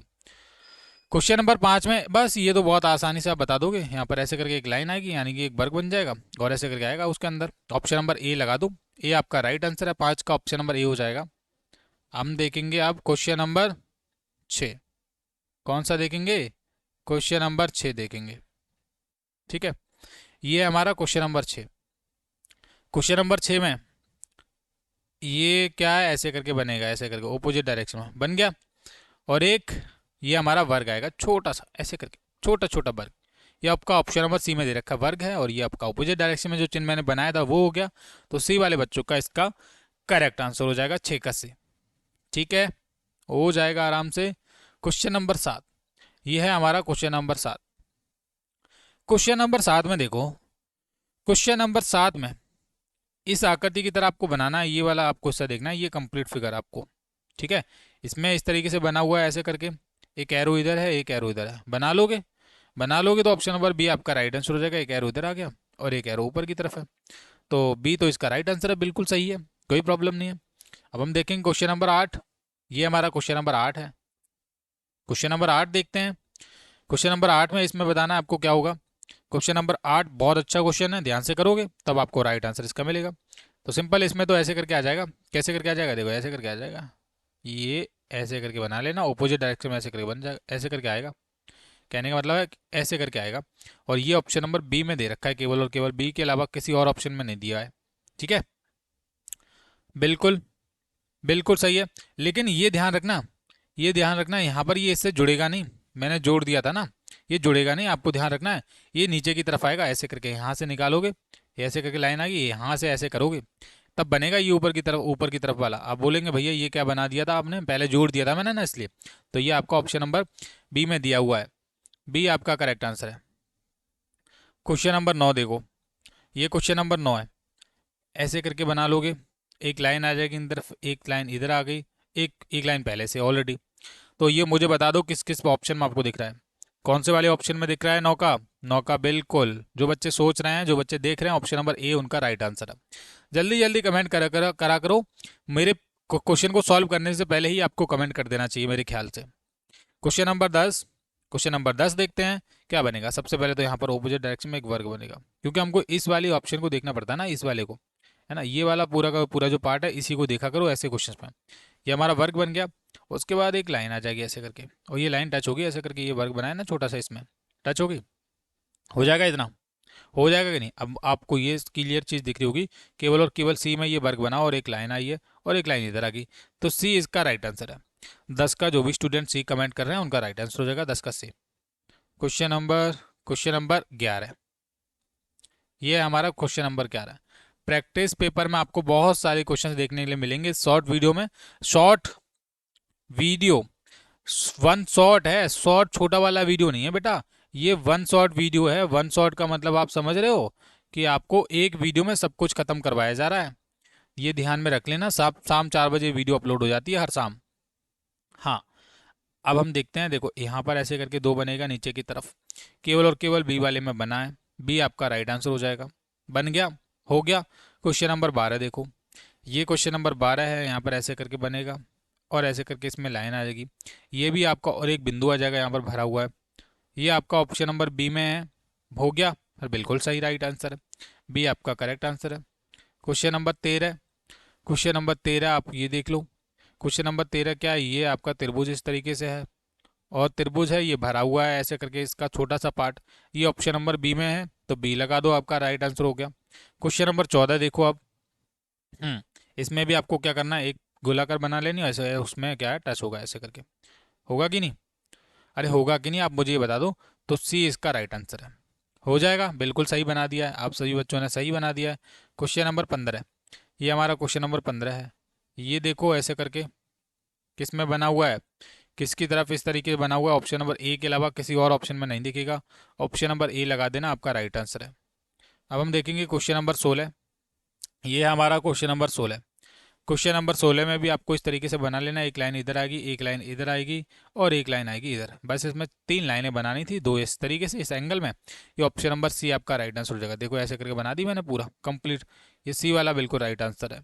क्वेश्चन नंबर 5 में बस ये तो बहुत आसानी से आप बता दोगे, यहाँ पर ऐसे करके एक लाइन आएगी यानी कि एक वर्ग बन जाएगा, और ऐसे करके आएगा उसके अंदर ऑप्शन नंबर ए लगा दो। ए आपका राइट आंसर है, 5 का ऑप्शन नंबर ए हो जाएगा। हम देखेंगे अब क्वेश्चन नंबर 6। कौन सा देखेंगे? क्वेश्चन नंबर 6 देखेंगे। ठीक है, ये हमारा क्वेश्चन नंबर 6। क्वेश्चन नंबर 6 में ये क्या है, ऐसे करके बनेगा, ऐसे करके ऑपोजिट डायरेक्शन में बन गया। और एक ये हमारा वर्ग आएगा छोटा सा, ऐसे करके छोटा छोटा वर्ग। ये आपका ऑप्शन नंबर सी में दे रखा वर्ग है, और ये आपका ऑपोजिट डायरेक्शन में जो चिन्ह मैंने बनाया था वो हो गया। तो सी वाले बच्चों का इसका करेक्ट आंसर हो जाएगा 6 का सी। ठीक है, हो जाएगा आराम से। क्वेश्चन नंबर 7, ये है हमारा क्वेश्चन नंबर 7। क्वेश्चन नंबर 7 में देखो, क्वेश्चन नंबर 7 में इस आकृति की तरह आपको बनाना है। ये वाला आपको हिस्सा देखना है, ये कंप्लीट फिगर आपको। ठीक है, इसमें इस तरीके से बना हुआ है ऐसे करके, एक एरो इधर है, एक एरो इधर है। बना लोगे तो ऑप्शन नंबर बी आपका राइट आंसर हो जाएगा। एक एरो इधर आ गया और एक एरो ऊपर की तरफ है, तो बी तो इसका राइट आंसर है, बिल्कुल सही है, कोई प्रॉब्लम नहीं है। अब हम देखेंगे क्वेश्चन नंबर 8। ये हमारा क्वेश्चन नंबर 8 है। क्वेश्चन नंबर 8 देखते हैं। क्वेश्चन नंबर 8 में इसमें बताना है आपको क्या होगा। क्वेश्चन नंबर 8 बहुत अच्छा क्वेश्चन है, ध्यान से करोगे तब आपको राइट आंसर इसका मिलेगा। तो सिंपल, इसमें तो ऐसे करके आ जाएगा। कैसे करके आ जाएगा? देखो ऐसे करके आ जाएगा, ये ऐसे करके बना लेना, ऑपोजिट डायरेक्शन में ऐसे करके बन जाएगा, ऐसे करके आएगा। कहने का मतलब है कि ऐसे करके आएगा। और ये ऑप्शन नंबर बी में दे रखा है, केवल और केवल बी के अलावा किसी और ऑप्शन में नहीं दिया है। ठीक है, बिल्कुल बिल्कुल सही है। लेकिन ये ध्यान रखना यहाँ पर ये इससे जुड़ेगा नहीं। मैंने जोड़ दिया था ना, ये जुड़ेगा नहीं, आपको ध्यान रखना है। ये नीचे की तरफ आएगा, ऐसे करके यहाँ से निकालोगे, ऐसे करके लाइन आएगी, यहाँ से ऐसे करोगे तब बनेगा ये ऊपर की तरफ वाला। आप बोलेंगे भैया ये क्या बना दिया था आपने, पहले जोड़ दिया था मैंने ना इसलिए। तो ये आपका ऑप्शन नंबर बी में दिया हुआ है, बी आपका करेक्ट आंसर है। क्वेश्चन नंबर 9 देखो, ये क्वेश्चन नंबर 9 है। ऐसे करके बना लोगे, एक लाइन आ जाएगी इन तरफ, एक लाइन इधर आ गई, एक लाइन पहले से ऑलरेडी। तो ये मुझे बता दो किस किस ऑप्शन में आपको दिख रहा है, कौन से वाले ऑप्शन में दिख रहा है? नौका, नौका बिल्कुल। जो बच्चे सोच रहे हैं, जो बच्चे देख रहे हैं, ऑप्शन नंबर ए उनका राइट आंसर है। जल्दी जल्दी कमेंट करा करो। मेरे क्वेश्चन को सॉल्व करने से पहले ही आपको कमेंट कर देना चाहिए मेरे ख्याल से। क्वेश्चन नंबर 10 देखते हैं क्या बनेगा। सबसे पहले तो यहाँ पर ऑपोजिट डायरेक्शन में एक वर्ग बनेगा, क्योंकि हमको इस वाले ऑप्शन को देखना पड़ता है ना, इस वाले को, है ना। ये वाला पूरा का पूरा जो पार्ट है इसी को देखा करो ऐसे क्वेश्चन में। ये हमारा वर्ग बन गया। उसके बाद एक लाइन आ जाएगी ऐसे करके, और ये लाइन टच होगी ऐसे करके, ये वर्ग बनाया ना छोटा सा, इसमें टच होगी, हो जाएगा इतना, हो जाएगा कि नहीं? अब आपको ये क्लियर चीज़ दिख रही होगी, केवल और केवल सी में ये वर्ग बना और एक लाइन आई है और एक लाइन इधर आ गई, तो सी इसका राइट आंसर है। 10 का जो भी स्टूडेंट सी कमेंट कर रहे हैं उनका राइट आंसर हो जाएगा 10 का सी। क्वेश्चन नंबर 11, ये है हमारा क्वेश्चन नंबर 11। प्रैक्टिस पेपर में आपको बहुत सारे क्वेश्चन देखने के लिए मिलेंगे शॉर्ट वीडियो में। शॉर्ट वीडियो, वन शॉट है, शॉर्ट छोटा वाला वीडियो नहीं है बेटा, ये वन शॉट वीडियो है। वन शॉट का मतलब आप समझ रहे हो कि आपको एक वीडियो में सब कुछ खत्म करवाया जा रहा है। ये ध्यान में रख लेना, शाम 4 बजे वीडियो अपलोड हो जाती है हर शाम। हाँ, अब हम देखते हैं। देखो यहाँ पर ऐसे करके दो बनेगा नीचे की तरफ, केवल और केवल बी वाले में बना है, बी आपका राइट आंसर हो जाएगा। बन गया, हो गया। क्वेश्चन नंबर 12 देखो, ये क्वेश्चन नंबर 12 है। यहाँ पर ऐसे करके बनेगा और ऐसे करके इसमें लाइन आ जाएगी, ये भी आपका, और एक बिंदु आ जाएगा यहाँ पर भरा हुआ है। ये आपका ऑप्शन नंबर बी में है, हो गया, और बिल्कुल सही राइट आंसर है, बी आपका करेक्ट आंसर है। क्वेश्चन नंबर 13 आप ये देख लो। क्वेश्चन नंबर 13 क्या है? ये आपका त्रिभुज इस तरीके से है, और त्रिभुज है, ये भरा हुआ है ऐसे करके, इसका छोटा सा पार्ट, ये ऑप्शन नंबर बी में है, तो बी लगा दो, आपका राइट आंसर हो गया। क्वेश्चन नंबर 14 देखो अब। इसमें भी आपको क्या करना है, एक गोलाकार बना लेनी है ऐसे, उसमें क्या है टच होगा ऐसे करके, होगा कि नहीं? अरे होगा कि नहीं आप मुझे ये बता दो। तो सी इसका राइट आंसर है, हो जाएगा, बिल्कुल सही बना दिया है, आप सभी बच्चों ने सही बना दिया है। क्वेश्चन नंबर 15, ये हमारा क्वेश्चन नंबर 15 है। ये देखो ऐसे करके किस में बना हुआ है, किसकी तरफ इस तरीके से बना हुआ है, ऑप्शन नंबर ए के अलावा किसी और ऑप्शन में नहीं दिखेगा। ऑप्शन नंबर ए लगा देना, आपका राइट आंसर है। अब हम देखेंगे क्वेश्चन नंबर 16, ये है हमारा क्वेश्चन नंबर 16। क्वेश्चन नंबर 16 में भी आपको इस तरीके से बना लेना, एक लाइन इधर आएगी, एक लाइन इधर आएगी, और एक लाइन आएगी इधर। बस इसमें 3 लाइनें बनानी थी, दो इस तरीके से इस एंगल में। ये ऑप्शन नंबर सी आपका राइट आंसर हो जाएगा। देखो ऐसे करके बना दी मैंने पूरा कंप्लीट, ये सी वाला बिल्कुल राइट आंसर है।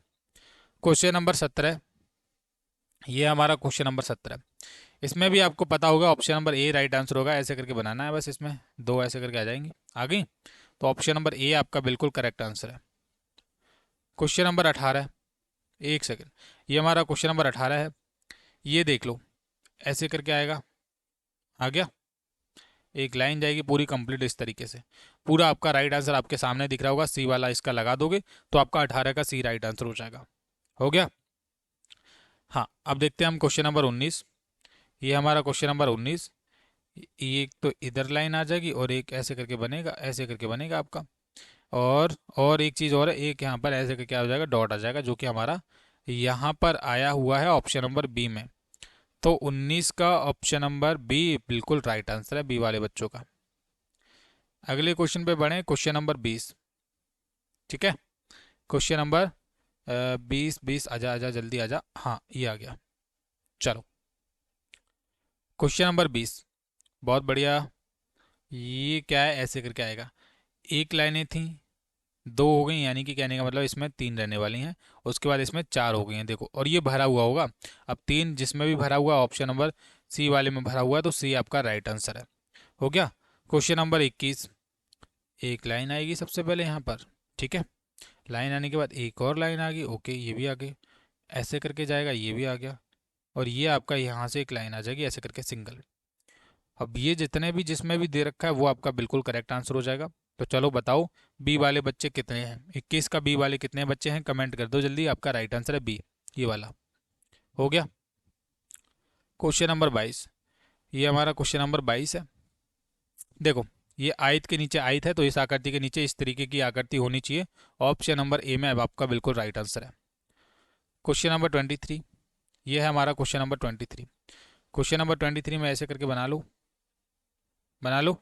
क्वेश्चन नंबर 17, ये हमारा क्वेश्चन नंबर 17। इसमें भी आपको पता होगा option number A right answer होगा, ऐसे करके बनाना है बस, इसमें दो ऐसे करके आ जाएंगी, आ गई, तो ऑप्शन नंबर ए आपका बिल्कुल करेक्ट आंसर है। क्वेश्चन नंबर 18, एक सेकेंड, ये हमारा क्वेश्चन नंबर 18 है। ये देख लो, ऐसे करके आएगा, आ गया, एक लाइन जाएगी पूरी कंप्लीट इस तरीके से। पूरा आपका राइट आंसर आपके सामने दिख रहा होगा, सी वाला इसका लगा दोगे तो आपका 18 का सी राइट आंसर हो जाएगा। हो गया। हाँ, अब देखते हैं हम क्वेश्चन नंबर 19। ये हमारा क्वेश्चन नंबर 19, ये एक तो इधर लाइन आ जाएगी और एक ऐसे करके बनेगा, ऐसे करके बनेगा आपका। और एक चीज़ और है, एक यहाँ पर ऐसे करके आ जाएगा, डॉट आ जाएगा, जो कि हमारा यहाँ पर आया हुआ है ऑप्शन नंबर बी में। तो 19 का ऑप्शन नंबर बी बिल्कुल राइट आंसर है, बी वाले बच्चों का। अगले क्वेश्चन पे बढ़े, क्वेश्चन नंबर 20। ठीक है, क्वेश्चन नंबर 20 आजा आजा जल्दी आजा, हाँ ये आ गया। चलो, क्वेश्चन नंबर 20, बहुत बढ़िया। ये क्या है, ऐसे करके आएगा, एक लाइनें थी, दो हो गई, यानी कि कहने का मतलब इसमें तीन रहने वाली हैं। उसके बाद इसमें चार हो गई हैं, देखो, और ये भरा हुआ होगा। अब तीन जिसमें भी भरा हुआ ऑप्शन नंबर सी वाले में भरा हुआ है, तो सी आपका राइट आंसर है। हो गया। क्वेश्चन नंबर 21, एक लाइन आएगी सबसे पहले यहाँ पर। ठीक है, लाइन आने के बाद एक और लाइन आ गई, ओके ये भी आ गई, ऐसे करके जाएगा, ये भी आ गया, और ये आपका यहाँ से एक लाइन आ जाएगी ऐसे करके सिंगल। अब ये जितने भी जिसमें भी दे रखा है वो आपका बिल्कुल करेक्ट आंसर हो जाएगा। तो चलो बताओ, बी वाले बच्चे कितने हैं, 21 का बी वाले कितने बच्चे हैं, कमेंट कर दो जल्दी। आपका राइट आंसर है बी, ये वाला। हो गया। क्वेश्चन नंबर 22, ये हमारा क्वेश्चन नंबर 22 है। देखो, ये आयत के नीचे आयत है, तो इस आकृति के नीचे इस तरीके की आकृति होनी चाहिए। ऑप्शन नंबर ए में अब आपका बिल्कुल राइट आंसर है। क्वेश्चन नंबर 23, ये है हमारा क्वेश्चन नंबर 23। क्वेश्चन नंबर 23 में ऐसे करके बना लो, बना लो।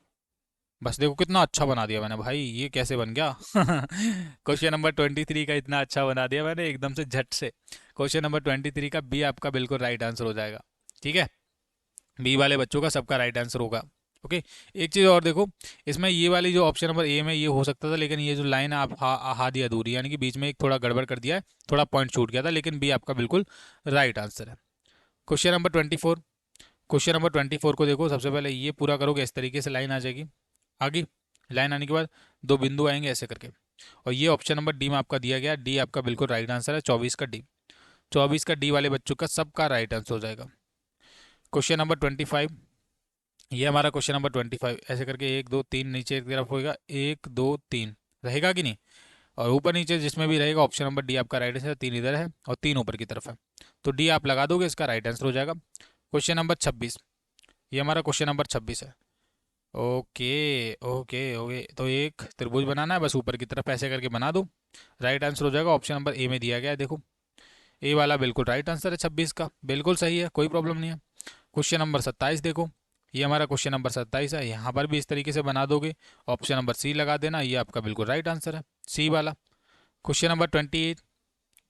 बस देखो कितना अच्छा बना दिया मैंने भाई, ये कैसे बन गया क्वेश्चन नंबर 23 का इतना अच्छा बना दिया मैंने एकदम से झट से। क्वेश्चन नंबर 23 का बी आपका बिल्कुल राइट आंसर हो जाएगा। ठीक है, बी वाले बच्चों का सबका राइट आंसर होगा। ओके, एक चीज़ और देखो, इसमें ये वाली जो ऑप्शन नंबर ए में ये हो सकता था, लेकिन ये जो लाइन आप आधी अधूरी, यानी कि बीच में एक थोड़ा गड़बड़ कर दिया है, थोड़ा पॉइंट छूट गया था, लेकिन बी आपका बिल्कुल राइट आंसर है। क्वेश्चन नंबर 24, क्वेश्चन नंबर 24 को देखो, सबसे पहले ये पूरा करोगे, इस तरीके से लाइन आ जाएगी, आगे लाइन आने के बाद दो बिंदु आएंगे ऐसे करके, और ये ऑप्शन नंबर डी में आपका दिया गया, डी आपका बिल्कुल राइट आंसर है, 24 का डी। 24 का डी वाले बच्चों का सबका राइट आंसर हो जाएगा। क्वेश्चन नंबर 25, ये हमारा क्वेश्चन नंबर 25, ऐसे करके 1 2 3 नीचे की तरफ होगा, 1 2 3 रहेगा कि नहीं, और ऊपर नीचे जिसमें भी रहेगा ऑप्शन नंबर डी आपका राइट आंसर है, 3 इधर है और 3 ऊपर की तरफ है, तो डी आप लगा दोगे, इसका राइट आंसर हो जाएगा। क्वेश्चन नंबर 26, ये हमारा क्वेश्चन नंबर 26 है। ओके ओके ओके, तो एक त्रिभुज बनाना है, बस ऊपर की तरफ ऐसे करके बना दो, राइट आंसर हो जाएगा। ऑप्शन नंबर ए में दिया गया है, देखो ए वाला बिल्कुल राइट आंसर है, 26 का बिल्कुल सही है, कोई प्रॉब्लम नहीं है। क्वेश्चन नंबर 27 देखो, ये हमारा क्वेश्चन नंबर 27 है, यहाँ पर भी इस तरीके से बना दोगे, ऑप्शन नंबर सी लगा देना, ये आपका बिल्कुल राइट आंसर है, सी वाला। क्वेश्चन नंबर 28,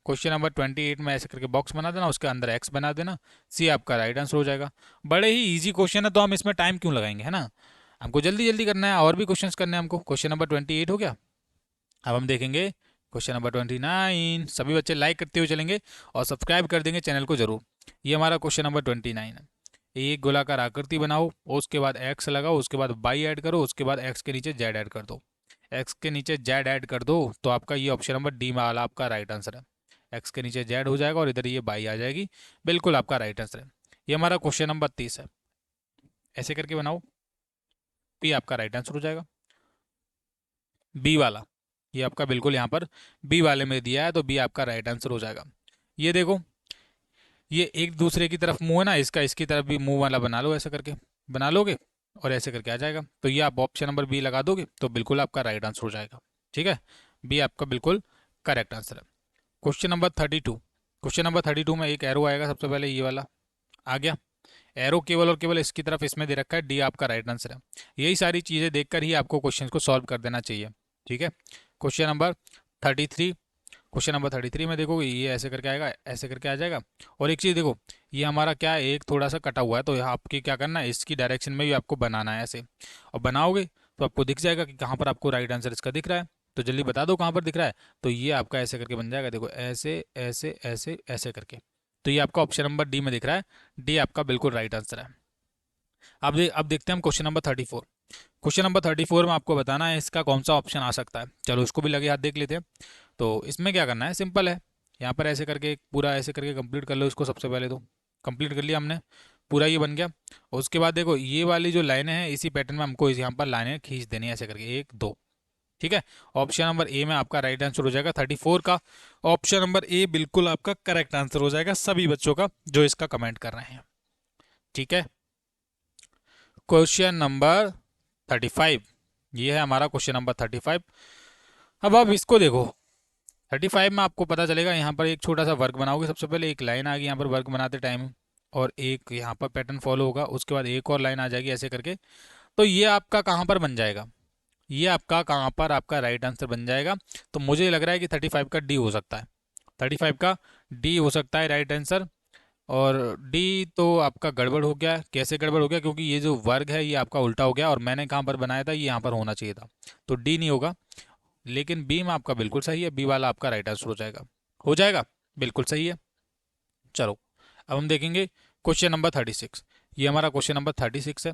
क्वेश्चन नंबर 28 में ऐसे करके बॉक्स बना देना, उसके अंदर एक्स बना देना, सी आपका राइट आंसर हो जाएगा। बड़े ही इजी क्वेश्चन है, तो हम इसमें टाइम क्यों लगाएंगे, है ना, हमको जल्दी जल्दी करना है, और भी क्वेश्चंस करने हैं हमको। क्वेश्चन नंबर 28 हो गया। अब हम देखेंगे क्वेश्चन नंबर 29। सभी बच्चे लाइक करते हुए चलेंगे और सब्सक्राइब कर देंगे चैनल को जरूर। ये हमारा क्वेश्चन नंबर 29 है। एक गोलाकार आकृति बनाओ, उसके बाद एक्स लगाओ, उसके बाद बाई ऐड करो, उसके बाद एक्स के नीचे जेड ऐड कर दो। एक्स के नीचे जेड ऐड कर दो, तो आपका ये ऑप्शन नंबर डी वाला आपका राइट आंसर है। एक्स के नीचे जेड हो जाएगा और इधर ये बाई आ जाएगी, बिल्कुल आपका राइट आंसर है। ये हमारा क्वेश्चन नंबर 30 है, ऐसे करके बनाओ, पी आपका राइट आंसर हो जाएगा। बी वाला, ये आपका बिल्कुल यहाँ पर बी वाले में दिया है, तो बी आपका राइट आंसर हो जाएगा। ये देखो, ये एक दूसरे की तरफ मुंह है ना, इसका इसकी तरफ भी मुंह वाला बना लो, ऐसा करके बना लोगे और ऐसे करके आ जाएगा, तो ये आप ऑप्शन नंबर बी लगा दोगे तो बिल्कुल आपका राइट आंसर हो जाएगा। ठीक है, बी आपका बिल्कुल करेक्ट आंसर है। क्वेश्चन नंबर 32, क्वेश्चन नंबर 32 में एक एरो आएगा, सबसे पहले ये वाला आ गया, एरो केवल और केवल इसकी तरफ इसमें दे रखा है, डी आपका राइट आंसर है। यही सारी चीज़ें देखकर ही आपको क्वेश्चन को सॉल्व कर देना चाहिए। ठीक है, क्वेश्चन नंबर 33, क्वेश्चन नंबर 33 में देखो, ये ऐसे करके आएगा, ऐसे करके आ जाएगा, और एक चीज़ देखो, ये हमारा क्या है, एक थोड़ा सा कटा हुआ है, तो आपकी क्या करना है, इसकी डायरेक्शन में भी आपको बनाना है ऐसे, और बनाओगे तो आपको दिख जाएगा कि कहाँ पर आपको राइट आंसर इसका दिख रहा है, तो जल्दी बता दो कहाँ पर दिख रहा है। तो ये आपका ऐसे करके बन जाएगा, देखो ऐसे ऐसे ऐसे ऐसे करके, तो ये आपका ऑप्शन नंबर डी में दिख रहा है, डी आपका बिल्कुल राइट आंसर है। अब देखते हैं हम क्वेश्चन नंबर 34। क्वेश्चन नंबर 34 में आपको बताना है इसका कौन सा ऑप्शन आ सकता है, चलो इसको भी लगे हाथ देख लेते हैं। तो इसमें क्या करना है, सिंपल है, यहाँ पर ऐसे करके पूरा ऐसे करके कंप्लीट कर लो इसको। सबसे पहले तो कंप्लीट कर लिया हमने, पूरा ये बन गया। और उसके बाद देखो ये वाली जो लाइनें हैं इसी पैटर्न में हमको यहाँ पर लाइनें खींच देनी है ऐसे करके, 1 2। ठीक है, ऑप्शन नंबर ए में आपका राइट आंसर हो जाएगा 34 का। ऑप्शन नंबर ए बिल्कुल आपका करेक्ट आंसर हो जाएगा सभी बच्चों का जो इसका कमेंट कर रहे हैं। ठीक है, क्वेश्चन नंबर 35, ये है हमारा क्वेश्चन नंबर 35। अब आप इसको देखो, 35 में आपको पता चलेगा यहाँ पर एक छोटा सा वर्क बनाओगे। सबसे पहले एक लाइन आ गई यहाँ पर वर्क बनाते टाइम, और एक यहाँ पर पैटर्न फॉलो होगा, उसके बाद एक और लाइन आ जाएगी ऐसे करके। तो ये आपका कहाँ पर बन जाएगा, ये आपका कहाँ पर आपका राइट आंसर बन जाएगा। तो मुझे लग रहा है कि 35 का डी हो सकता है, 35 का डी हो सकता है राइट आंसर। और डी तो आपका गड़बड़ हो गया। कैसे गड़बड़ हो गया, क्योंकि ये जो वर्ग है ये आपका उल्टा हो गया, और मैंने कहाँ पर बनाया था, ये यहाँ पर होना चाहिए था, तो डी नहीं होगा। लेकिन बी में आपका बिल्कुल सही है, बी वाला आपका राइट आंसर हो जाएगा, हो जाएगा, बिल्कुल सही है। चलो अब हम देखेंगे क्वेश्चन नंबर 36। ये हमारा क्वेश्चन नंबर 36 है।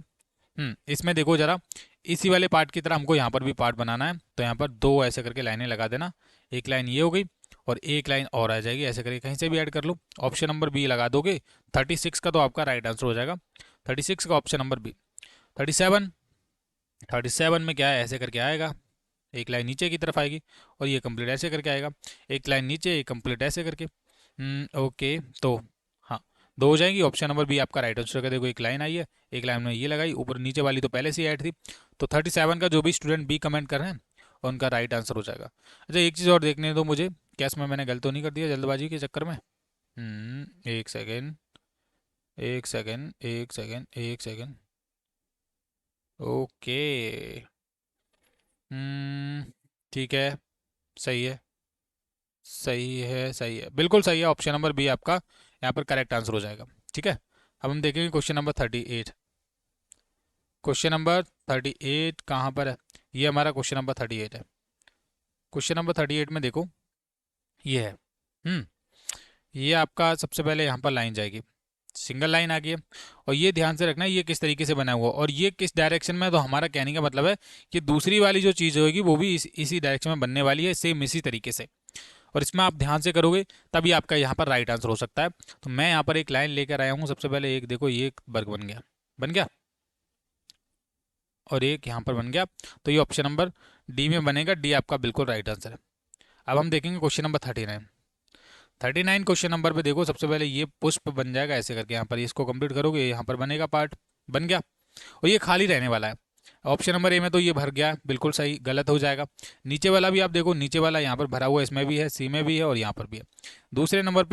इसमें देखो जरा, इसी वाले पार्ट की तरह हमको यहाँ पर भी पार्ट बनाना है। तो यहाँ पर दो ऐसे करके लाइनें लगा देना, एक लाइन ये हो गई और एक लाइन और आ जाएगी ऐसे करके, कहीं से भी ऐड कर लो। ऑप्शन नंबर बी लगा दोगे 36 का, तो आपका राइट आंसर हो जाएगा 36 का, ऑप्शन नंबर बी। 37 में क्या है, ऐसे करके आएगा, एक लाइन नीचे की तरफ आएगी और ये कंप्लीट ऐसे करके आएगा, एक लाइन नीचे एक कंप्लीट ऐसे करके। ओके, तो हाँ, दो हो जाएंगी। ऑप्शन नंबर बी आपका राइट आंसर का। देखो एक लाइन आई है, एक लाइन में ये लगाई, ऊपर नीचे वाली तो पहले से ही ऐड थी। तो 37 का जो भी स्टूडेंट बी कमेंट कर रहे हैं उनका राइट आंसर हो जाएगा। अच्छा एक चीज़ और देखने दो मुझे, क्या इसमें मैंने गलत तो नहीं कर दिया जल्दबाजी के चक्कर में। एक सेकेंड, एक सेकेंड, एक सेकेंड, एक सेकेंड। ओके, ठीक है, सही है, सही है, सही है, बिल्कुल सही है। ऑप्शन नंबर बी आपका यहाँ पर करेक्ट आंसर हो जाएगा। ठीक है, अब हम देखेंगे क्वेश्चन नंबर 38। क्वेश्चन नंबर 38 कहाँ पर है, ये हमारा क्वेश्चन नंबर 38 है। क्वेश्चन नंबर 38 में देखो ये है, ये आपका सबसे पहले यहाँ पर लाइन जाएगी, सिंगल लाइन आ गई है। और ये ध्यान से रखना ये किस तरीके से बना हुआ और ये किस डायरेक्शन में है। तो हमारा कहने का मतलब है कि दूसरी वाली जो चीज़ होगी वो भी इसी डायरेक्शन में बनने वाली है, सेम इसी तरीके से। और इसमें आप ध्यान से करोगे तभी आपका यहाँ पर राइट आंसर हो सकता है। तो मैं यहाँ पर एक लाइन लेकर आया हूँ। सबसे पहले एक देखो, ये एक वर्ग बन गया, बन गया, और एक यहाँ पर बन गया। तो ये ऑप्शन नंबर डी में बनेगा, डी आपका बिल्कुल राइट आंसर है। अब हम देखेंगे क्वेश्चन नंबर 39। 39 क्वेश्चन नंबर पे देखो, सबसे पहले ये पुष्प बन जाएगा ऐसे करके, यहाँ पर इसको कंप्लीट करोगे, यहाँ पर बनेगा पार्ट, बन गया। और ये खाली रहने वाला है। ऑप्शन नंबर ए में तो ये भर गया, बिल्कुल सही, गलत हो जाएगा। नीचे वाला भी आप देखो, नीचे वाला यहाँ पर भरा हुआ है, इसमें भी है, सी में भी है और यहाँ पर भी है। दूसरे नंबर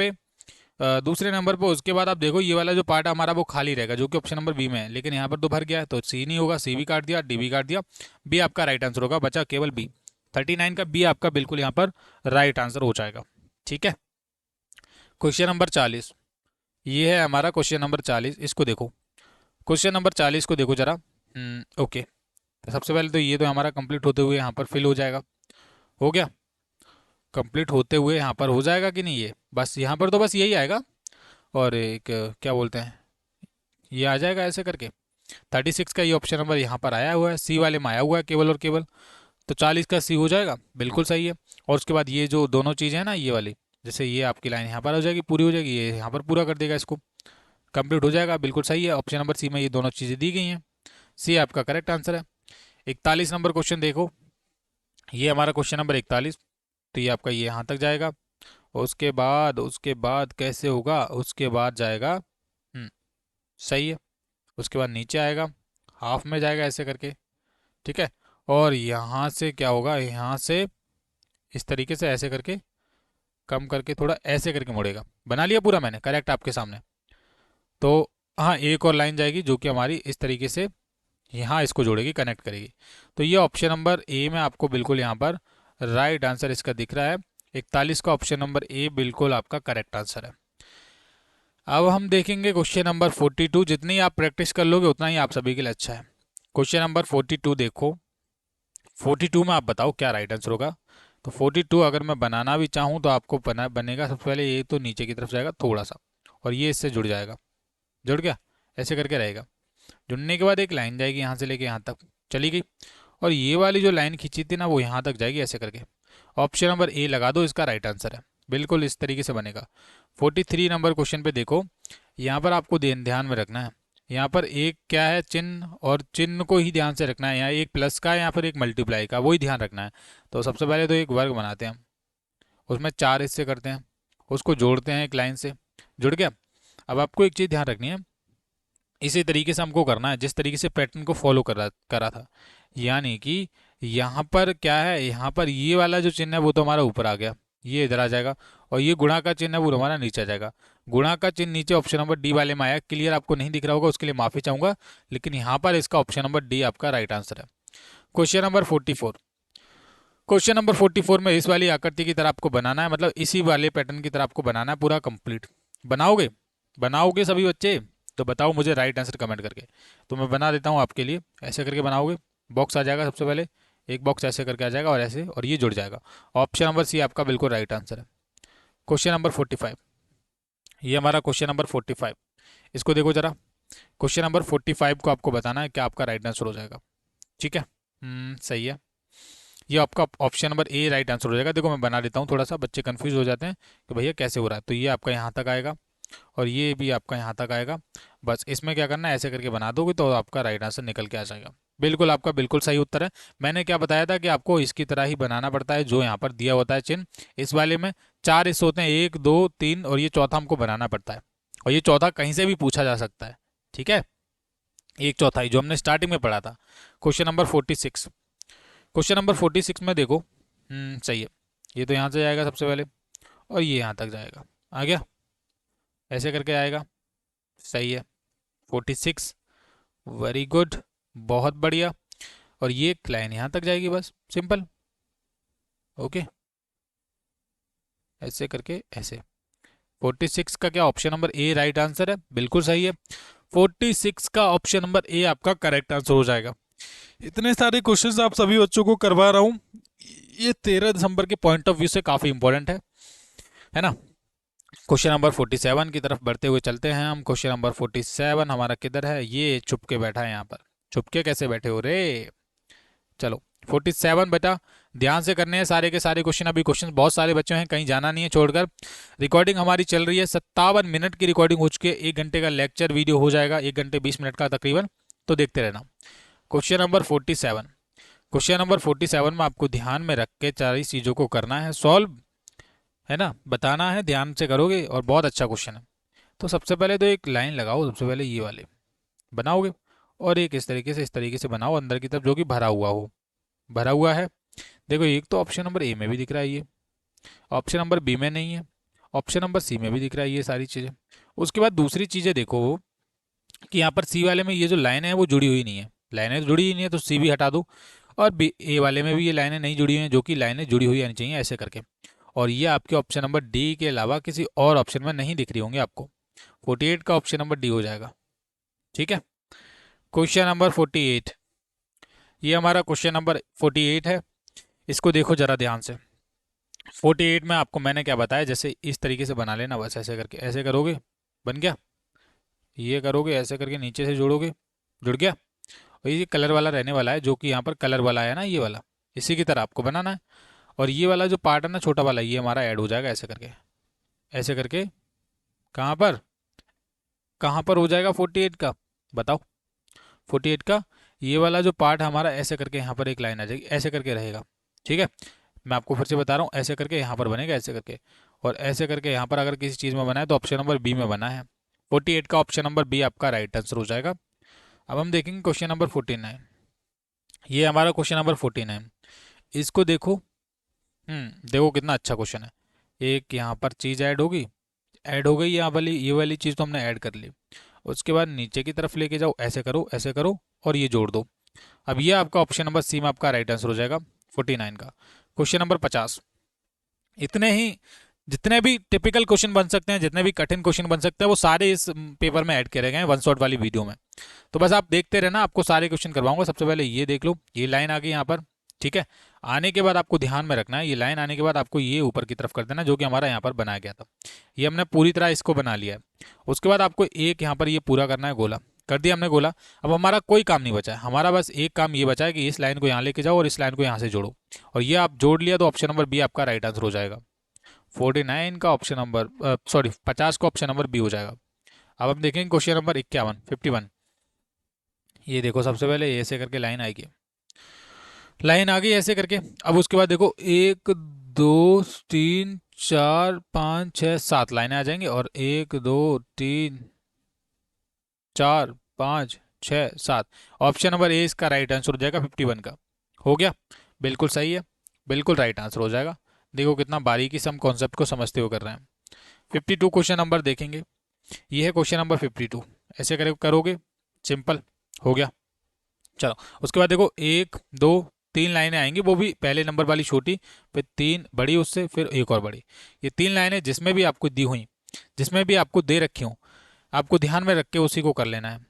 पे उसके बाद आप देखो ये वाला जो पार्ट हमारा वो खाली रहेगा, जो कि ऑप्शन नंबर बी में है, लेकिन यहाँ पर तो भर गया है, तो सी नहीं होगा, सी भी काट दिया, डी भी काट दिया, बी आपका राइट आंसर होगा, बचा केवल बी। 39 का बी आपका बिल्कुल यहाँ पर राइट आंसर हो जाएगा। ठीक है, क्वेश्चन नंबर 40, ये है हमारा क्वेश्चन नंबर 40। इसको देखो, क्वेश्चन नंबर 40 को देखो जरा। ओके, तो सबसे पहले तो ये तो हमारा कंप्लीट होते हुए यहाँ पर फिल हो जाएगा, हो गया, कंप्लीट होते हुए यहाँ पर हो जाएगा कि नहीं, ये बस यहाँ पर तो बस यही आएगा। और एक क्या बोलते हैं, ये आ जाएगा ऐसे करके। 36 का ये ऑप्शन नंबर यहाँ पर आया हुआ है, सी वाले में आया हुआ है केवल और केवल, तो 40 का सी हो जाएगा, बिल्कुल सही है। और उसके बाद ये जो दोनों चीज़ें हैं ना, ये वाली, जैसे ये आपकी लाइन यहाँ पर हो जाएगी, पूरी हो जाएगी, ये यहाँ पर पूरा कर देगा, इसको कंप्लीट हो जाएगा, बिल्कुल सही है। ऑप्शन नंबर सी में ये दोनों चीज़ें दी गई हैं, सी आपका करेक्ट आंसर है। 41 नंबर क्वेश्चन देखो, ये हमारा क्वेश्चन नंबर 41। तो ये आपका ये यहाँ तक जाएगा, और उसके बाद कैसे होगा, उसके बाद जाएगा, सही है, उसके बाद नीचे आएगा, हाफ में जाएगा ऐसे करके, ठीक है। और यहाँ से क्या होगा, यहाँ से इस तरीके से ऐसे करके कम करके थोड़ा ऐसे करके मुड़ेगा। बना लिया पूरा मैंने, करेक्ट आपके सामने। तो हाँ, एक और लाइन जाएगी जो कि हमारी इस तरीके से यहाँ इसको जोड़ेगी, कनेक्ट करेगी। तो ये ऑप्शन नंबर ए में आपको बिल्कुल यहाँ पर राइट आंसर इसका दिख रहा है। 41 का ऑप्शन नंबर ए बिल्कुल आपका करेक्ट आंसर है। अब हम देखेंगे क्वेश्चन नंबर 42। जितनी आप प्रैक्टिस कर लोगे उतना ही आप सभी के लिए अच्छा है। क्वेश्चन नंबर 42 देखो, 42 में आप बताओ क्या राइट आंसर होगा। तो 42 अगर मैं बनाना भी चाहूँ तो आपको बनेगा, सबसे पहले ये तो नीचे की तरफ जाएगा थोड़ा सा, और ये इससे जुड़ जाएगा, जुड़ गया, ऐसे करके रहेगा। जुड़ने के बाद एक लाइन जाएगी यहाँ से लेके यहाँ तक, चली गई, और ये वाली जो लाइन खींची थी ना वो यहाँ तक जाएगी ऐसे करके। ऑप्शन नंबर ए लगा दो, इसका राइट आंसर है। बिल्कुल इस तरीके से बनेगा। 43 नंबर क्वेश्चन पे देखो, यहाँ पर आपको ध्यान में रखना है, यहाँ पर एक क्या है चिन्ह, और चिन्ह को ही ध्यान से रखना है। यहाँ एक प्लस का है, यहाँ पर एक मल्टीप्लाई का, वही ध्यान रखना है। तो सबसे पहले तो एक वर्ग बनाते हैं हम, उसमें 4 हिस्से करते हैं, उसको जोड़ते हैं एक लाइन से, जुड़ गया। अब आपको एक चीज़ ध्यान रखनी है, इसी तरीके से हमको करना है जिस तरीके से पैटर्न को फॉलो करा था। यानी कि यहाँ पर क्या है, यहाँ पर ये वाला जो चिन्ह है वो तो हमारा ऊपर आ गया, ये इधर आ जाएगा, और ये गुणा का चिन्ह है वो हमारा नीचे आ जाएगा। गुणा का चिन्ह नीचे ऑप्शन नंबर डी वाले में आया, क्लियर, आपको नहीं दिख रहा होगा उसके लिए माफी चाहूंगा, लेकिन यहाँ पर इसका ऑप्शन नंबर डी आपका राइट आंसर है। क्वेश्चन नंबर 44, क्वेश्चन नंबर 44 में इस वाली आकृति की तरह आपको बनाना है, मतलब इसी वाले पैटर्न की तरह आपको बनाना है पूरा कंप्लीट। बनाओगे, बनाओगे सभी बच्चे? तो बताओ मुझे राइट आंसर कमेंट करके। तो मैं बना देता हूँ आपके लिए, ऐसे करके बनाओगे, बॉक्स आ जाएगा सबसे पहले, एक बॉक्स ऐसे करके आ जाएगा और ऐसे, और ये जुड़ जाएगा। ऑप्शन नंबर सी आपका बिल्कुल राइट आंसर है। क्वेश्चन नंबर 45, ये हमारा क्वेश्चन नंबर 45, इसको देखो जरा। क्वेश्चन नंबर 45 को आपको बताना है क्या आपका राइट आंसर हो जाएगा। ठीक है, सही है, ये आपका option number A right answer हो जाएगा। देखो मैं बना देता हूँ, थोड़ा सा बच्चे कंफ्यूज हो जाते हैं कि भैया कैसे हो रहा है। तो ये आपका यहाँ तक आएगा और ये भी आपका यहाँ तक आएगा। बस इसमें क्या करना है, ऐसे करके बना दोगे तो आपका राइट आंसर निकल के आ जाएगा। बिल्कुल आपका बिल्कुल सही उत्तर है। मैंने क्या बताया था कि आपको इसकी तरह ही बनाना पड़ता है, जो यहाँ पर दिया होता है चिन्ह। इस वाले में 4 हिस्से होते हैं, 1 2 3, और ये चौथा हमको बनाना पड़ता है, और ये चौथा कहीं से भी पूछा जा सकता है। ठीक है, एक चौथाई जो हमने स्टार्टिंग में पढ़ा था। क्वेश्चन नंबर 46, क्वेश्चन नंबर 46 में देखो, सही है, ये तो यहाँ से जाएगा सबसे पहले, और ये यहाँ तक जाएगा, आ गया, ऐसे करके आएगा। सही है, 46, वेरी गुड, बहुत बढ़िया। और ये लाइन यहाँ तक जाएगी, बस सिंपल, ओके, ऐसे करके ऐसे। 46 का क्या option number A right answer है, बिल्कुल सही है। 46 का ऑप्शन नंबर ए आपका करेक्ट आंसर हो जाएगा। इतने सारे क्वेश्चंस आप सभी बच्चों को करवा रहा हूँ, ये 13 दिसंबर के पॉइंट ऑफ व्यू से काफ़ी इंपॉर्टेंट है ना। क्वेश्चन नंबर 47 की तरफ बढ़ते हुए चलते हैं हम। क्वेश्चन नंबर 47 हमारा किधर है, ये छुप के बैठा है यहाँ पर। छुप के कैसे बैठे हो रे, चलो 47 बेटा ध्यान से करने हैं सारे के सारे क्वेश्चन। अभी क्वेश्चन बहुत सारे बच्चे हैं, कहीं जाना नहीं है छोड़कर। रिकॉर्डिंग हमारी चल रही है, 57 मिनट की रिकॉर्डिंग हो चुकी है, 1 घंटे का लेक्चर वीडियो हो जाएगा, 1 घंटे 20 मिनट का तकरीबन, तो देखते रहना। क्वेश्चन नंबर 47, क्वेश्चन नंबर 47 में आपको ध्यान में रख के सारी चीज़ों को करना है सॉल्व, है ना, बताना है, ध्यान से करोगे और बहुत अच्छा क्वेश्चन है। तो सबसे पहले तो एक लाइन लगाओ, सबसे पहले ये वाले बनाओगे, और एक इस तरीके से बनाओ अंदर की तरफ, जो कि भरा हुआ हो, भरा हुआ है। देखो एक तो ऑप्शन नंबर ए में भी दिख रहा है, ये ऑप्शन नंबर बी में नहीं है, ऑप्शन नंबर सी में भी दिख रहा है, ये सारी चीज़ें। उसके बाद दूसरी चीज़ें देखो कि यहाँ पर सी वाले में ये जो लाइन है वो जुड़ी हुई नहीं है, लाइनें जुड़ी हुई नहीं है तो सी भी हटा दो, और बी ए वाले में भी ये लाइनें नहीं जुड़ी हुई हैं, जो कि लाइनें जुड़ी हुई आनी चाहिए, ऐसे करके। और ये आपके ऑप्शन नंबर डी के अलावा किसी और ऑप्शन में नहीं दिख रही होंगी आपको। 48 का ऑप्शन नंबर डी हो जाएगा। ठीक है, क्वेश्चन नंबर 48, ये हमारा क्वेश्चन नंबर 48 है, इसको देखो जरा ध्यान से। 48 में आपको मैंने क्या बताया, जैसे इस तरीके से बना लेना, बस ऐसे करके, ऐसे करोगे बन गया, ये करोगे ऐसे करके नीचे से जोड़ोगे, जुड़ गया। और ये कलर वाला रहने वाला है, जो कि यहाँ पर कलर वाला है ना, ये वाला, इसी की तरह आपको बनाना है। और ये वाला जो पार्ट है ना छोटा वाला, ये हमारा ऐड हो जाएगा ऐसे करके, ऐसे करके। कहाँ पर, कहाँ पर हो जाएगा 48 का, बताओ। 48 का ये वाला जो पार्ट हमारा, ऐसे करके यहाँ पर एक लाइन आ जाएगी, ऐसे करके रहेगा। ठीक है, मैं आपको फिर से बता रहा हूँ, ऐसे करके यहाँ पर बनेगा, ऐसे करके, और ऐसे करके यहाँ पर अगर किसी चीज़ में बना है तो ऑप्शन नंबर बी में बना है। 48 का ऑप्शन नंबर बी आपका राइट आंसर हो जाएगा। अब हम देखेंगे क्वेश्चन नंबर 49, ये हमारा क्वेश्चन नंबर 49, इसको देखो। देखो कितना अच्छा क्वेश्चन है। एक यहाँ पर चीज़ ऐड होगी, ऐड हो गई यहाँ वाली, ये वाली चीज़ तो हमने ऐड कर ली। उसके बाद नीचे की तरफ लेके जाओ, ऐसे करो ऐसे करो, और ये जोड़ दो। अब ये आपका ऑप्शन नंबर सी में आपका राइट आंसर हो जाएगा 49 का। क्वेश्चन नंबर 50, इतने ही जितने भी टिपिकल क्वेश्चन बन सकते हैं, जितने भी कठिन क्वेश्चन बन सकते हैं, वो सारे इस पेपर में ऐड करे गए हैं वन शॉट वाली वीडियो में। तो बस आप देखते रहना, आपको सारे क्वेश्चन करवाऊंगा। सबसे पहले ये देख लो, ये लाइन आ गई यहाँ पर। ठीक है, आने के बाद आपको ध्यान में रखना है, ये लाइन आने के बाद आपको ये ऊपर की तरफ कर देना, जो कि हमारा यहाँ पर बनाया गया था। ये हमने पूरी तरह इसको बना लिया है। उसके बाद आपको एक यहाँ पर ये पूरा करना है, गोला कर दिया हमने गोला। अब हमारा कोई काम नहीं बचा है, हमारा बस एक काम ये बचा है कि इस लाइन को यहाँ लेके जाओ और इस लाइन को यहाँ से जोड़ो, और ये आप जोड़ लिया तो ऑप्शन नंबर बी आपका राइट आंसर हो जाएगा। 49 का ऑप्शन नंबर, सॉरी 50 का ऑप्शन नंबर बी हो जाएगा। अब हम देखेंगे क्वेश्चन नंबर 51। ये देखो सबसे पहले ऐसे करके लाइन आएगी, लाइन आ गई ऐसे करके। अब उसके बाद देखो 1 2 3 4 5 6 7 लाइनें आ जाएंगी, और 1 2 3 4 5 6 7। ऑप्शन नंबर ए इसका राइट आंसर हो जाएगा 51 का। हो गया, बिल्कुल सही है, बिल्कुल राइट आंसर हो जाएगा। देखो कितना बारीकी से हम कॉन्सेप्ट को समझते हुए कर रहे हैं। 52 क्वेश्चन नंबर देखेंगे। ये है क्वेश्चन नंबर 52। ऐसे करोगे, सिंपल हो गया। चलो उसके बाद देखो 1 2 3 लाइनें आएंगी, वो भी पहले नंबर वाली छोटी, फिर 3 बड़ी, उससे फिर एक और बड़ी। ये 3 लाइनें जिसमें भी आपको दी हुई, जिसमें भी आपको दे रखी हूँ, आपको ध्यान में रख के उसी को कर लेना है।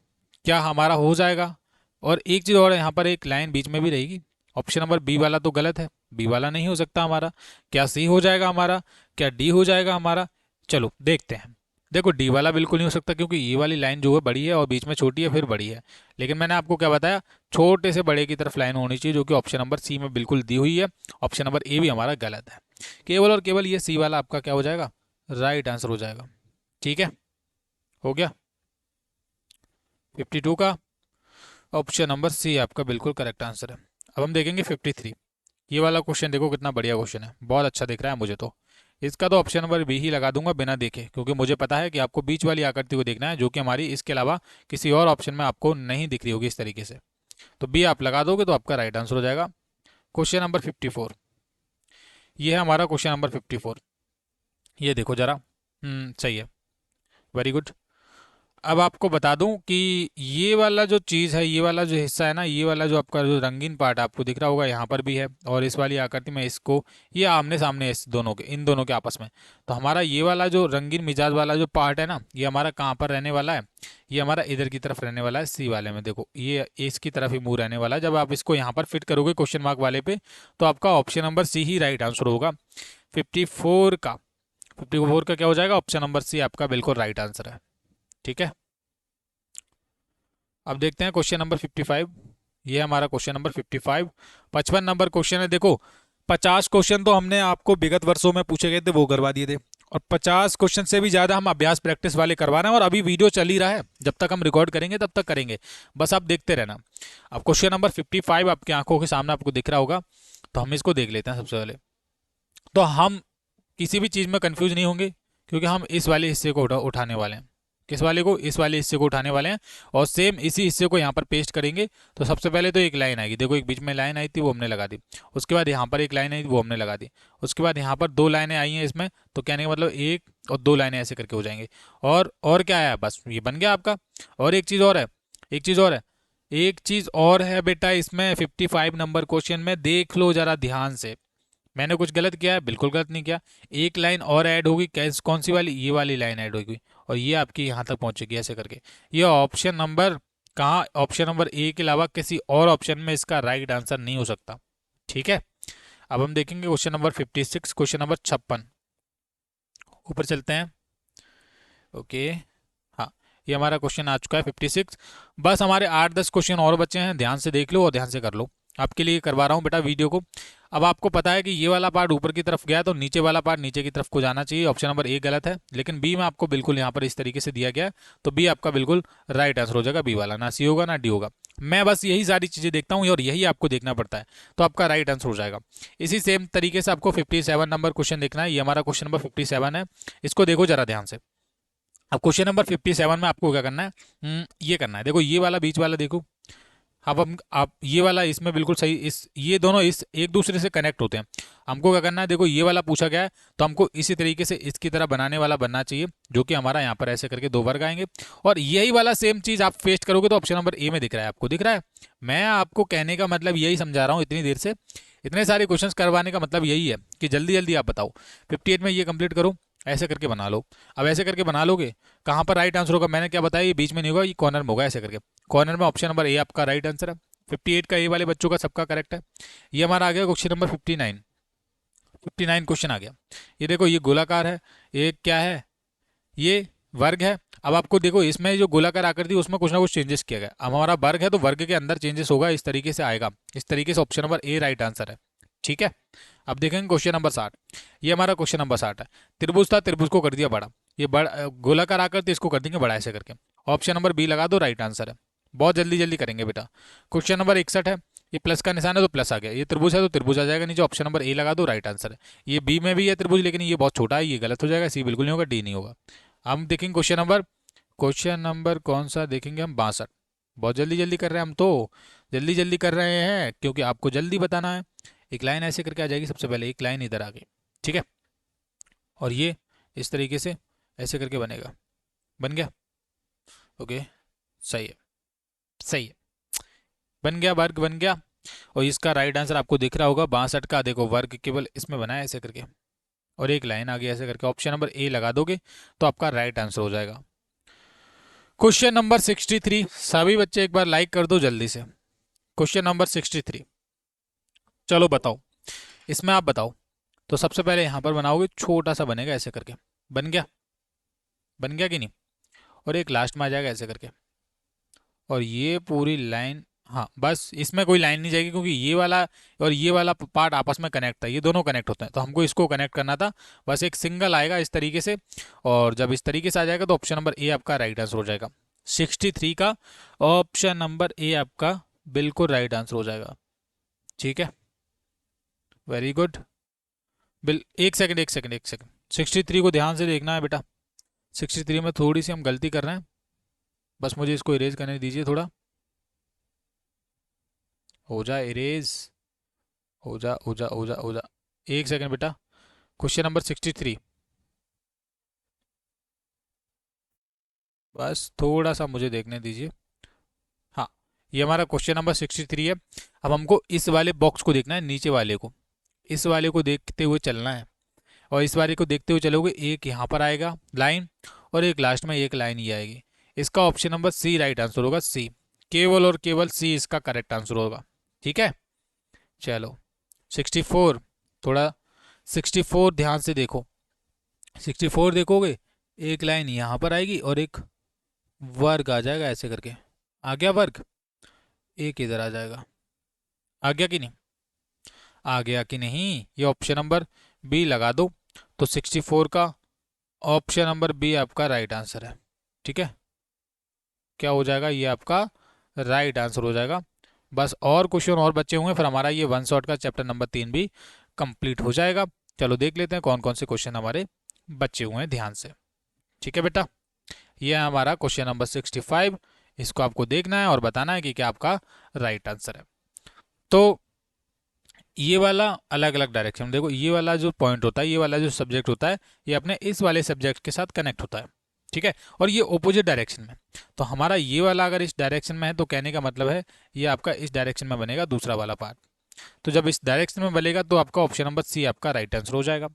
क्या हमारा हो जाएगा? और एक चीज़ और है, यहाँ पर एक लाइन बीच में भी रहेगी। ऑप्शन नंबर बी वाला तो गलत है, बी वाला नहीं हो सकता हमारा। क्या सी हो जाएगा हमारा? क्या डी हो जाएगा हमारा? चलो देखते हैं। देखो डी वाला बिल्कुल नहीं हो सकता, क्योंकि ये वाली लाइन जो है बड़ी है और बीच में छोटी है, फिर बड़ी है। लेकिन मैंने आपको क्या बताया, छोटे से बड़े की तरफ लाइन होनी चाहिए, जो कि ऑप्शन नंबर सी में बिल्कुल दी हुई है। ऑप्शन नंबर ए भी हमारा गलत है। केवल और केवल ये सी वाला आपका क्या हो जाएगा, राइट आंसर हो जाएगा। ठीक है, हो गया। 52 का ऑप्शन नंबर सी आपका बिल्कुल करेक्ट आंसर है। अब हम देखेंगे 53। ये वाला क्वेश्चन देखो कितना बढ़िया क्वेश्चन है, बहुत अच्छा दिख रहा है मुझे तो। इसका तो ऑप्शन नंबर बी ही लगा दूंगा बिना देखे, क्योंकि मुझे पता है कि आपको बीच वाली आकृति को देखना है, जो कि हमारी इसके अलावा किसी और ऑप्शन में आपको नहीं दिख रही होगी इस तरीके से। तो बी आप लगा दोगे तो आपका राइट आंसर हो जाएगा। Question number 54। ये है हमारा क्वेश्चन नंबर 54। ये देखो जरा, सही है, वेरी गुड। अब आपको बता दूं कि ये वाला जो चीज़ है, ये वाला जो हिस्सा है ना, ये वाला जो आपका जो रंगीन पार्ट आपको दिख रहा होगा यहाँ पर भी है, और इस वाली आकृति में इसको, ये आमने सामने है इस दोनों के, इन दोनों के आपस में। तो हमारा ये वाला जो रंगीन मिजाज वाला जो पार्ट है ना, ये हमारा कहाँ पर रहने वाला है? ये हमारा इधर की तरफ रहने वाला है, सी वाले में। देखो ये इसकी तरफ ही मुंह रहने वाला है। जब आप इसको यहाँ पर फिट करोगे क्वेश्चन मार्क वाले पे, तो आपका ऑप्शन नंबर सी ही राइट आंसर होगा 54 का। 54 का क्या हो जाएगा? ऑप्शन नंबर सी आपका बिल्कुल राइट आंसर है। ठीक है, अब देखते हैं क्वेश्चन नंबर 55। ये है हमारा क्वेश्चन नंबर 55। 55 नंबर क्वेश्चन है। देखो 50 क्वेश्चन तो हमने आपको विगत वर्षों में पूछे गए थे, वो करवा दिए थे, और 50 क्वेश्चन से भी ज़्यादा हम अभ्यास प्रैक्टिस वाले करवा रहे हैं, और अभी वीडियो चल ही रहा है। जब तक हम रिकॉर्ड करेंगे तब तक करेंगे, बस आप देखते रहना। अब क्वेश्चन नंबर 55 आपकी आंखों के सामने आपको दिख रहा होगा, तो हम इसको देख लेते हैं सबसे पहले। तो हम किसी भी चीज़ में कंफ्यूज नहीं होंगे, क्योंकि हम इस वाले हिस्से को उठाने वाले हैं। किस वाले को? इस वाले हिस्से को उठाने वाले हैं, और सेम इसी हिस्से को यहाँ पर पेस्ट करेंगे। तो सबसे पहले तो एक लाइन आएगी, देखो एक बीच में लाइन आई थी, वो हमने लगा दी। उसके बाद यहाँ पर एक लाइन आई थी, वो हमने लगा दी। उसके बाद यहाँ पर 2 लाइनें आई हैं इसमें, तो कहने का मतलब 1 और 2 लाइनें ऐसे करके हो जाएंगे। और क्या है, बस ये बन गया आपका। और एक चीज़ और है, एक चीज़ और है, एक चीज़ और है बेटा इसमें 55 नंबर क्वेश्चन में, देख लो जरा ध्यान से। मैंने कुछ गलत किया है? बिल्कुल गलत नहीं किया। एक लाइन और ऐड होगी, कैस कौन सी वाली? ये वाली लाइन ऐड होगी, और ये आपकी यहाँ तक पहुँचेगी ऐसे करके। ये ऑप्शन नंबर कहाँ? ऑप्शन नंबर ए के अलावा किसी और ऑप्शन में इसका राइट आंसर नहीं हो सकता। ठीक है, अब हम देखेंगे क्वेश्चन नंबर 56, क्वेश्चन नंबर 56। ऊपर चलते हैं। ओके, हाँ, ये हमारा क्वेश्चन आ चुका है 56। बस हमारे 8-10 क्वेश्चन और बचे हैं, ध्यान से देख लो और ध्यान से कर लो। आपके लिए करवा रहा हूँ बेटा वीडियो को। अब आपको पता है कि ये वाला पार्ट ऊपर की तरफ गया, तो नीचे वाला पार्ट नीचे की तरफ को जाना चाहिए। ऑप्शन नंबर ए गलत है, लेकिन बी में आपको बिल्कुल यहाँ पर इस तरीके से दिया गया है, तो बी आपका बिल्कुल राइट आंसर हो जाएगा, बी वाला। ना सी होगा ना डी होगा। मैं बस यही सारी चीज़ें देखता हूँ और यही आपको देखना पड़ता है, तो आपका राइट आंसर हो जाएगा। इसी सेम तरीके से आपको 57 नंबर क्वेश्चन देखना है। ये हमारा क्वेश्चन नंबर 57 है, इसको देखो जरा ध्यान से। अब क्वेश्चन नंबर 57 में आपको क्या करना है, ये करना है। देखो ये वाला बीच वाला देखो, अब हम आप ये वाला इसमें बिल्कुल सही, इस ये दोनों इस एक दूसरे से कनेक्ट होते हैं। हमको क्या करना है, देखो ये वाला पूछा गया है, तो हमको इसी तरीके से इसकी तरह बनाने वाला बनना चाहिए, जो कि हमारा यहाँ पर ऐसे करके 2 वर्ग आएंगे। और यही वाला सेम चीज़ आप पेस्ट करोगे तो ऑप्शन नंबर ए में दिख रहा है, आपको दिख रहा है। मैं आपको कहने का मतलब यही समझा रहा हूँ इतनी देर से, इतने सारे क्वेश्चंस करवाने का मतलब यही है कि जल्दी जल्दी आप बताओ। 58 में ये कंप्लीट करो, ऐसे करके बना लो। अब ऐसे करके बना लोगे, कहाँ पर राइट आंसर होगा? मैंने क्या बताया, ये बीच में नहीं होगा, ये कॉर्नर में होगा ऐसे करके। कॉर्नर में ऑप्शन नंबर ए आपका राइट आंसर है। 58 का ए वाले बच्चों का सबका करेक्ट है। ये हमारा आ गया क्वेश्चन नंबर 59। 59 क्वेश्चन आ गया। ये देखो ये गोलाकार है, ये क्या है? ये वर्ग है। अब आपको देखो इसमें जो गोलाकार आकृति उसमें कुछ ना कुछ चेंजेस किया गया। अब हमारा वर्ग है, तो वर्ग के अंदर चेंजेस होगा, इस तरीके से आएगा। इस तरीके से option number A right answer है। ठीक है, अब देखेंगे क्वेश्चन नंबर 60। ये हमारा क्वेश्चन नंबर 60 है। त्रिभुज था, त्रिभुज को कर दिया बड़ा, ये बड़ा गोलाकार आकर इसको कर देंगे बड़ा ऐसे करके। ऑप्शन नंबर बी लगा दो, राइट आंसर है। बहुत जल्दी जल्दी करेंगे बेटा। क्वेश्चन नंबर 61 है, ये प्लस का निशान है तो प्लस आ गया, ये त्रिभुज है तो त्रिभुज आ जाएगा नीचे। ऑप्शन नंबर ए लगा दो, राइट आंसर है। ये बी में भी है त्रिभुज, लेकिन ये बहुत छोटा है, ये गलत हो जाएगा। सी बिल्कुल नहीं होगा, डी नहीं होगा। हम देखेंगे क्वेश्चन नंबर कौन सा देखेंगे हम, 62। बहुत जल्दी जल्दी कर रहे हैं हम तो, जल्दी जल्दी कर रहे हैं क्योंकि आपको जल्दी बताना है। एक लाइन ऐसे करके आ जाएगी, सबसे पहले एक लाइन इधर आ गई, ठीक है। और ये इस तरीके से ऐसे करके बनेगा, बन गया, ओके, सही है, सही है, बन गया, वर्ग बन गया। और इसका राइट आंसर आपको दिख रहा होगा 62 का, देखो वर्ग केवल इसमें बना है ऐसे करके, और एक लाइन आ गई ऐसे करके। ऑप्शन नंबर ए लगा दोगे तो आपका राइट आंसर हो जाएगा। क्वेश्चन नंबर 63, सभी बच्चे एक बार लाइक कर दो जल्दी से। क्वेश्चन नंबर 63, चलो बताओ, इसमें आप बताओ। तो सबसे पहले यहां पर बनाओगे, छोटा सा बनेगा ऐसे करके, बन गया, बन गया कि नहीं। और एक लास्ट में आ जाएगा ऐसे करके, और ये पूरी लाइन, हाँ बस इसमें कोई लाइन नहीं जाएगी क्योंकि ये वाला और ये वाला पार्ट आपस में कनेक्ट था, ये दोनों कनेक्ट होते हैं, तो हमको इसको कनेक्ट करना था। बस एक सिंगल आएगा इस तरीके से, और जब इस तरीके से आ जाएगा तो ऑप्शन नंबर ए आपका राइट आंसर हो जाएगा। 63 का ऑप्शन नंबर ए आपका बिल्कुल राइट आंसर हो जाएगा, ठीक है, वेरी गुड। एक सेकंड, एक सेकंड, एक सेकंड, 63 को ध्यान से देखना है बेटा। 63 में थोड़ी सी हम गलती कर रहे हैं, बस मुझे इसको इरेज करने दीजिए थोड़ा, हो जा इरेज, हो जा हो जा हो जा हो जा। एक सेकंड बेटा, क्वेश्चन नंबर 63, बस थोड़ा सा मुझे देखने दीजिए। हाँ, ये हमारा क्वेश्चन नंबर 63 है। अब हमको इस वाले बॉक्स को देखना है, नीचे वाले को, इस वाले को देखते हुए चलना है। और इस वाले को देखते हुए चलोगे, एक यहाँ पर आएगा लाइन, और एक लास्ट में एक लाइन ही आएगी। इसका option number C right answer होगा, सी, केवल और केवल सी इसका करेक्ट आंसर होगा, ठीक है। चलो 64, थोड़ा 64 ध्यान से देखो। 64 देखोगे, एक लाइन यहाँ पर आएगी और एक वर्ग आ जाएगा ऐसे करके, आ गया वर्ग, एक इधर आ जाएगा, आ गया कि नहीं, आ गया कि नहीं। ये ऑप्शन नंबर बी लगा दो, तो 64 का ऑप्शन नंबर बी आपका राइट आंसर है, ठीक है। क्या हो जाएगा, ये आपका राइट आंसर हो जाएगा। बस और क्वेश्चन और बचे हुए, फिर हमारा ये वन शॉट का चैप्टर नंबर 3 भी कंप्लीट हो जाएगा। चलो देख लेते हैं कौन कौन से क्वेश्चन हमारे बचे हुए हैं ध्यान से, ठीक है बेटा। ये है हमारा क्वेश्चन नंबर 65, इसको आपको देखना है और बताना है कि क्या आपका राइट आंसर है। तो ये वाला अलग अलग डायरेक्शन, देखो ये वाला जो पॉइंट होता है, ये वाला जो सब्जेक्ट होता है, ये अपने इस वाले सब्जेक्ट के साथ कनेक्ट होता है, ठीक है। और ये ऑपोजिट डायरेक्शन में, तो हमारा ये वाला अगर इस डायरेक्शन में है तो कहने का मतलब है ये आपका इस डायरेक्शन में बनेगा दूसरा वाला पार्ट। तो जब इस डायरेक्शन में बनेगा तो आपका ऑप्शन नंबर सी आपका राइट आंसर हो जाएगा।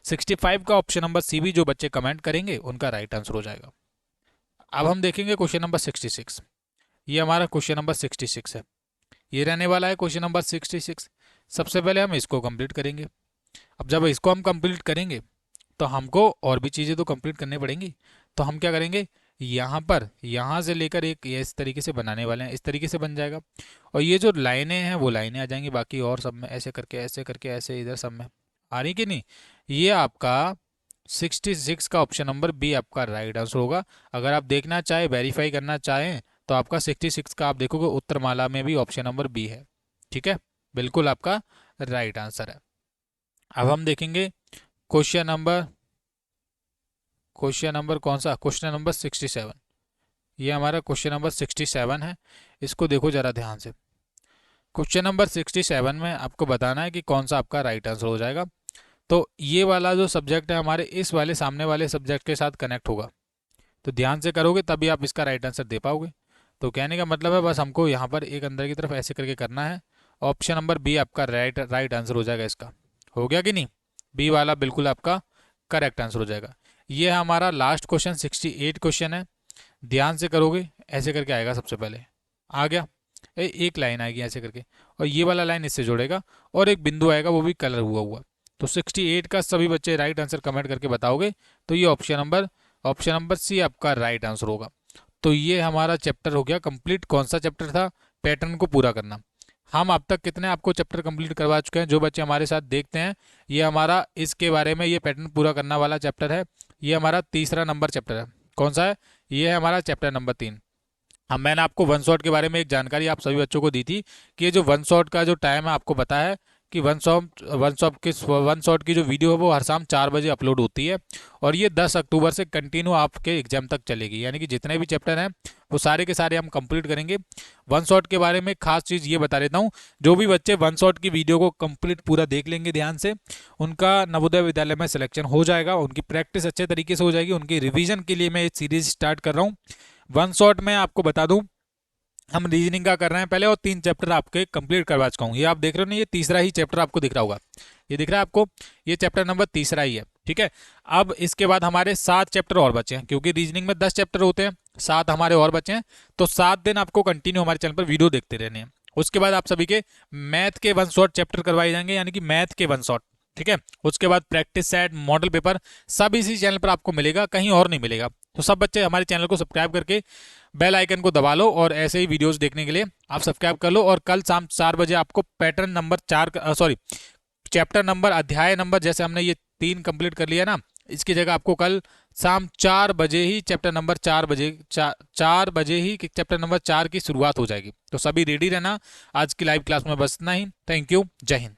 65 का ऑप्शन नंबर सी भी जो बच्चे कमेंट करेंगे उनका राइट आंसर हो जाएगा। अब हम देखेंगे क्वेश्चन नंबर 66, ये हमारा क्वेश्चन नंबर 66 है, ये रहने वाला है क्वेश्चन नंबर 66। सबसे पहले हम इसको कंप्लीट करेंगे। अब जब इसको हम कंप्लीट करेंगे तो हमको और भी चीज़ें तो कंप्लीट करनी पड़ेंगी। तो हम क्या करेंगे, यहाँ पर यहाँ से लेकर एक ये इस तरीके से बनाने वाले हैं, इस तरीके से बन जाएगा। और ये जो लाइनें हैं वो लाइनें आ जाएंगी, बाकी और सब में ऐसे करके ऐसे करके ऐसे इधर सब में आ रही कि नहीं। ये आपका 66 का ऑप्शन नंबर बी आपका राइट आंसर होगा। अगर आप देखना चाहें, वेरीफाई करना चाहें, तो आपका 66 का आप देखोगे उत्तरमाला में भी ऑप्शन नंबर बी है, ठीक है, बिल्कुल आपका राइट आंसर है। अब हम देखेंगे क्वेश्चन नंबर कौन सा, क्वेश्चन नंबर 67। ये हमारा क्वेश्चन नंबर 67 है, इसको देखो जरा ध्यान से। क्वेश्चन नंबर 67 में आपको बताना है कि कौन सा आपका राइट आंसर हो जाएगा। तो ये वाला जो सब्जेक्ट है हमारे इस वाले सामने वाले सब्जेक्ट के साथ कनेक्ट होगा, तो ध्यान से करोगे तभी आप इसका राइट आंसर दे पाओगे। तो कहने का मतलब है बस हमको यहाँ पर एक अंदर की तरफ ऐसे करके करना है। ऑप्शन नंबर बी आपका राइट आंसर हो जाएगा इसका, हो गया कि नहीं, बी वाला बिल्कुल आपका करेक्ट आंसर हो जाएगा। ये हमारा लास्ट क्वेश्चन 68 क्वेश्चन है, ध्यान से करोगे ऐसे करके आएगा, सबसे पहले आ गया, एक लाइन आएगी ऐसे करके, और ये वाला लाइन इससे जोड़ेगा, और एक बिंदु आएगा वो भी कलर हुआ हुआ। तो 68 का सभी बच्चे राइट आंसर कमेंट करके बताओगे तो ये ऑप्शन नंबर सी आपका राइट आंसर होगा। तो ये हमारा चैप्टर हो गया कंप्लीट। कौन सा चैप्टर था, पैटर्न को पूरा करना। हम अब तक कितने आपको चैप्टर कंप्लीट करवा चुके हैं। जो बच्चे हमारे साथ देखते हैं, ये हमारा इसके बारे में ये पैटर्न पूरा करना वाला चैप्टर है। ये हमारा तीसरा नंबर चैप्टर है। कौन सा है? ये है हमारा चैप्टर नंबर 3। अब मैंने आपको वन शॉट के बारे में एक जानकारी आप सभी बच्चों को दी थी कि ये जो वन शॉट का जो टाइम है आपको पता है कि वन शॉट की जो वीडियो है वो हर शाम 4 बजे अपलोड होती है और ये 10 अक्टूबर से कंटिन्यू आपके एग्जाम तक चलेगी। यानी कि जितने भी चैप्टर हैं वो सारे के सारे हम कंप्लीट करेंगे। वन शॉट के बारे में खास चीज़ ये बता देता हूँ, जो भी बच्चे वन शॉट की वीडियो को कंप्लीट पूरा देख लेंगे ध्यान से, उनका नवोदय विद्यालय में सिलेक्शन हो जाएगा, उनकी प्रैक्टिस अच्छे तरीके से हो जाएगी। उनकी रिविजन के लिए मैं एक सीरीज स्टार्ट कर रहा हूँ। वन शॉट में आपको बता दूं, हम रीजनिंग का कर रहे हैं पहले और 3 चैप्टर आपके कंप्लीट करवा चुका हूँ। ये आप देख रहे हो ना, ये तीसरा ही चैप्टर आपको दिख रहा होगा, ये दिख रहा है आपको, ये चैप्टर नंबर तीसरा ही है। ठीक है, अब इसके बाद हमारे 7 चैप्टर और बचे हैं, क्योंकि रीजनिंग में 10 चैप्टर होते हैं, 7 हमारे और बचे हैं। तो 7 दिन आपको कंटिन्यू हमारे चैनल पर वीडियो देखते रहने हैं। उसके बाद आप सभी के मैथ के वन शॉट चैप्टर करवाए जाएंगे, यानी कि मैथ के वन शॉट। ठीक है, उसके बाद प्रैक्टिस सेट, मॉडल पेपर सब इसी चैनल पर आपको मिलेगा, कहीं और नहीं मिलेगा। तो सब बच्चे हमारे चैनल को सब्सक्राइब करके बेल आइकन को दबा लो और ऐसे ही वीडियोस देखने के लिए आप सब्सक्राइब कर लो। और कल शाम 4 बजे आपको पैटर्न नंबर 4 चैप्टर नंबर, अध्याय नंबर, जैसे हमने ये 3 कंप्लीट कर लिया ना, इसकी जगह आपको कल शाम 4 बजे ही चैप्टर नंबर 4 बजे ही चैप्टर नंबर 4 की शुरुआत हो जाएगी। तो सभी रेडी रहना। आज की लाइव क्लास में बस इतना ही। थैंक यू, जय हिंद।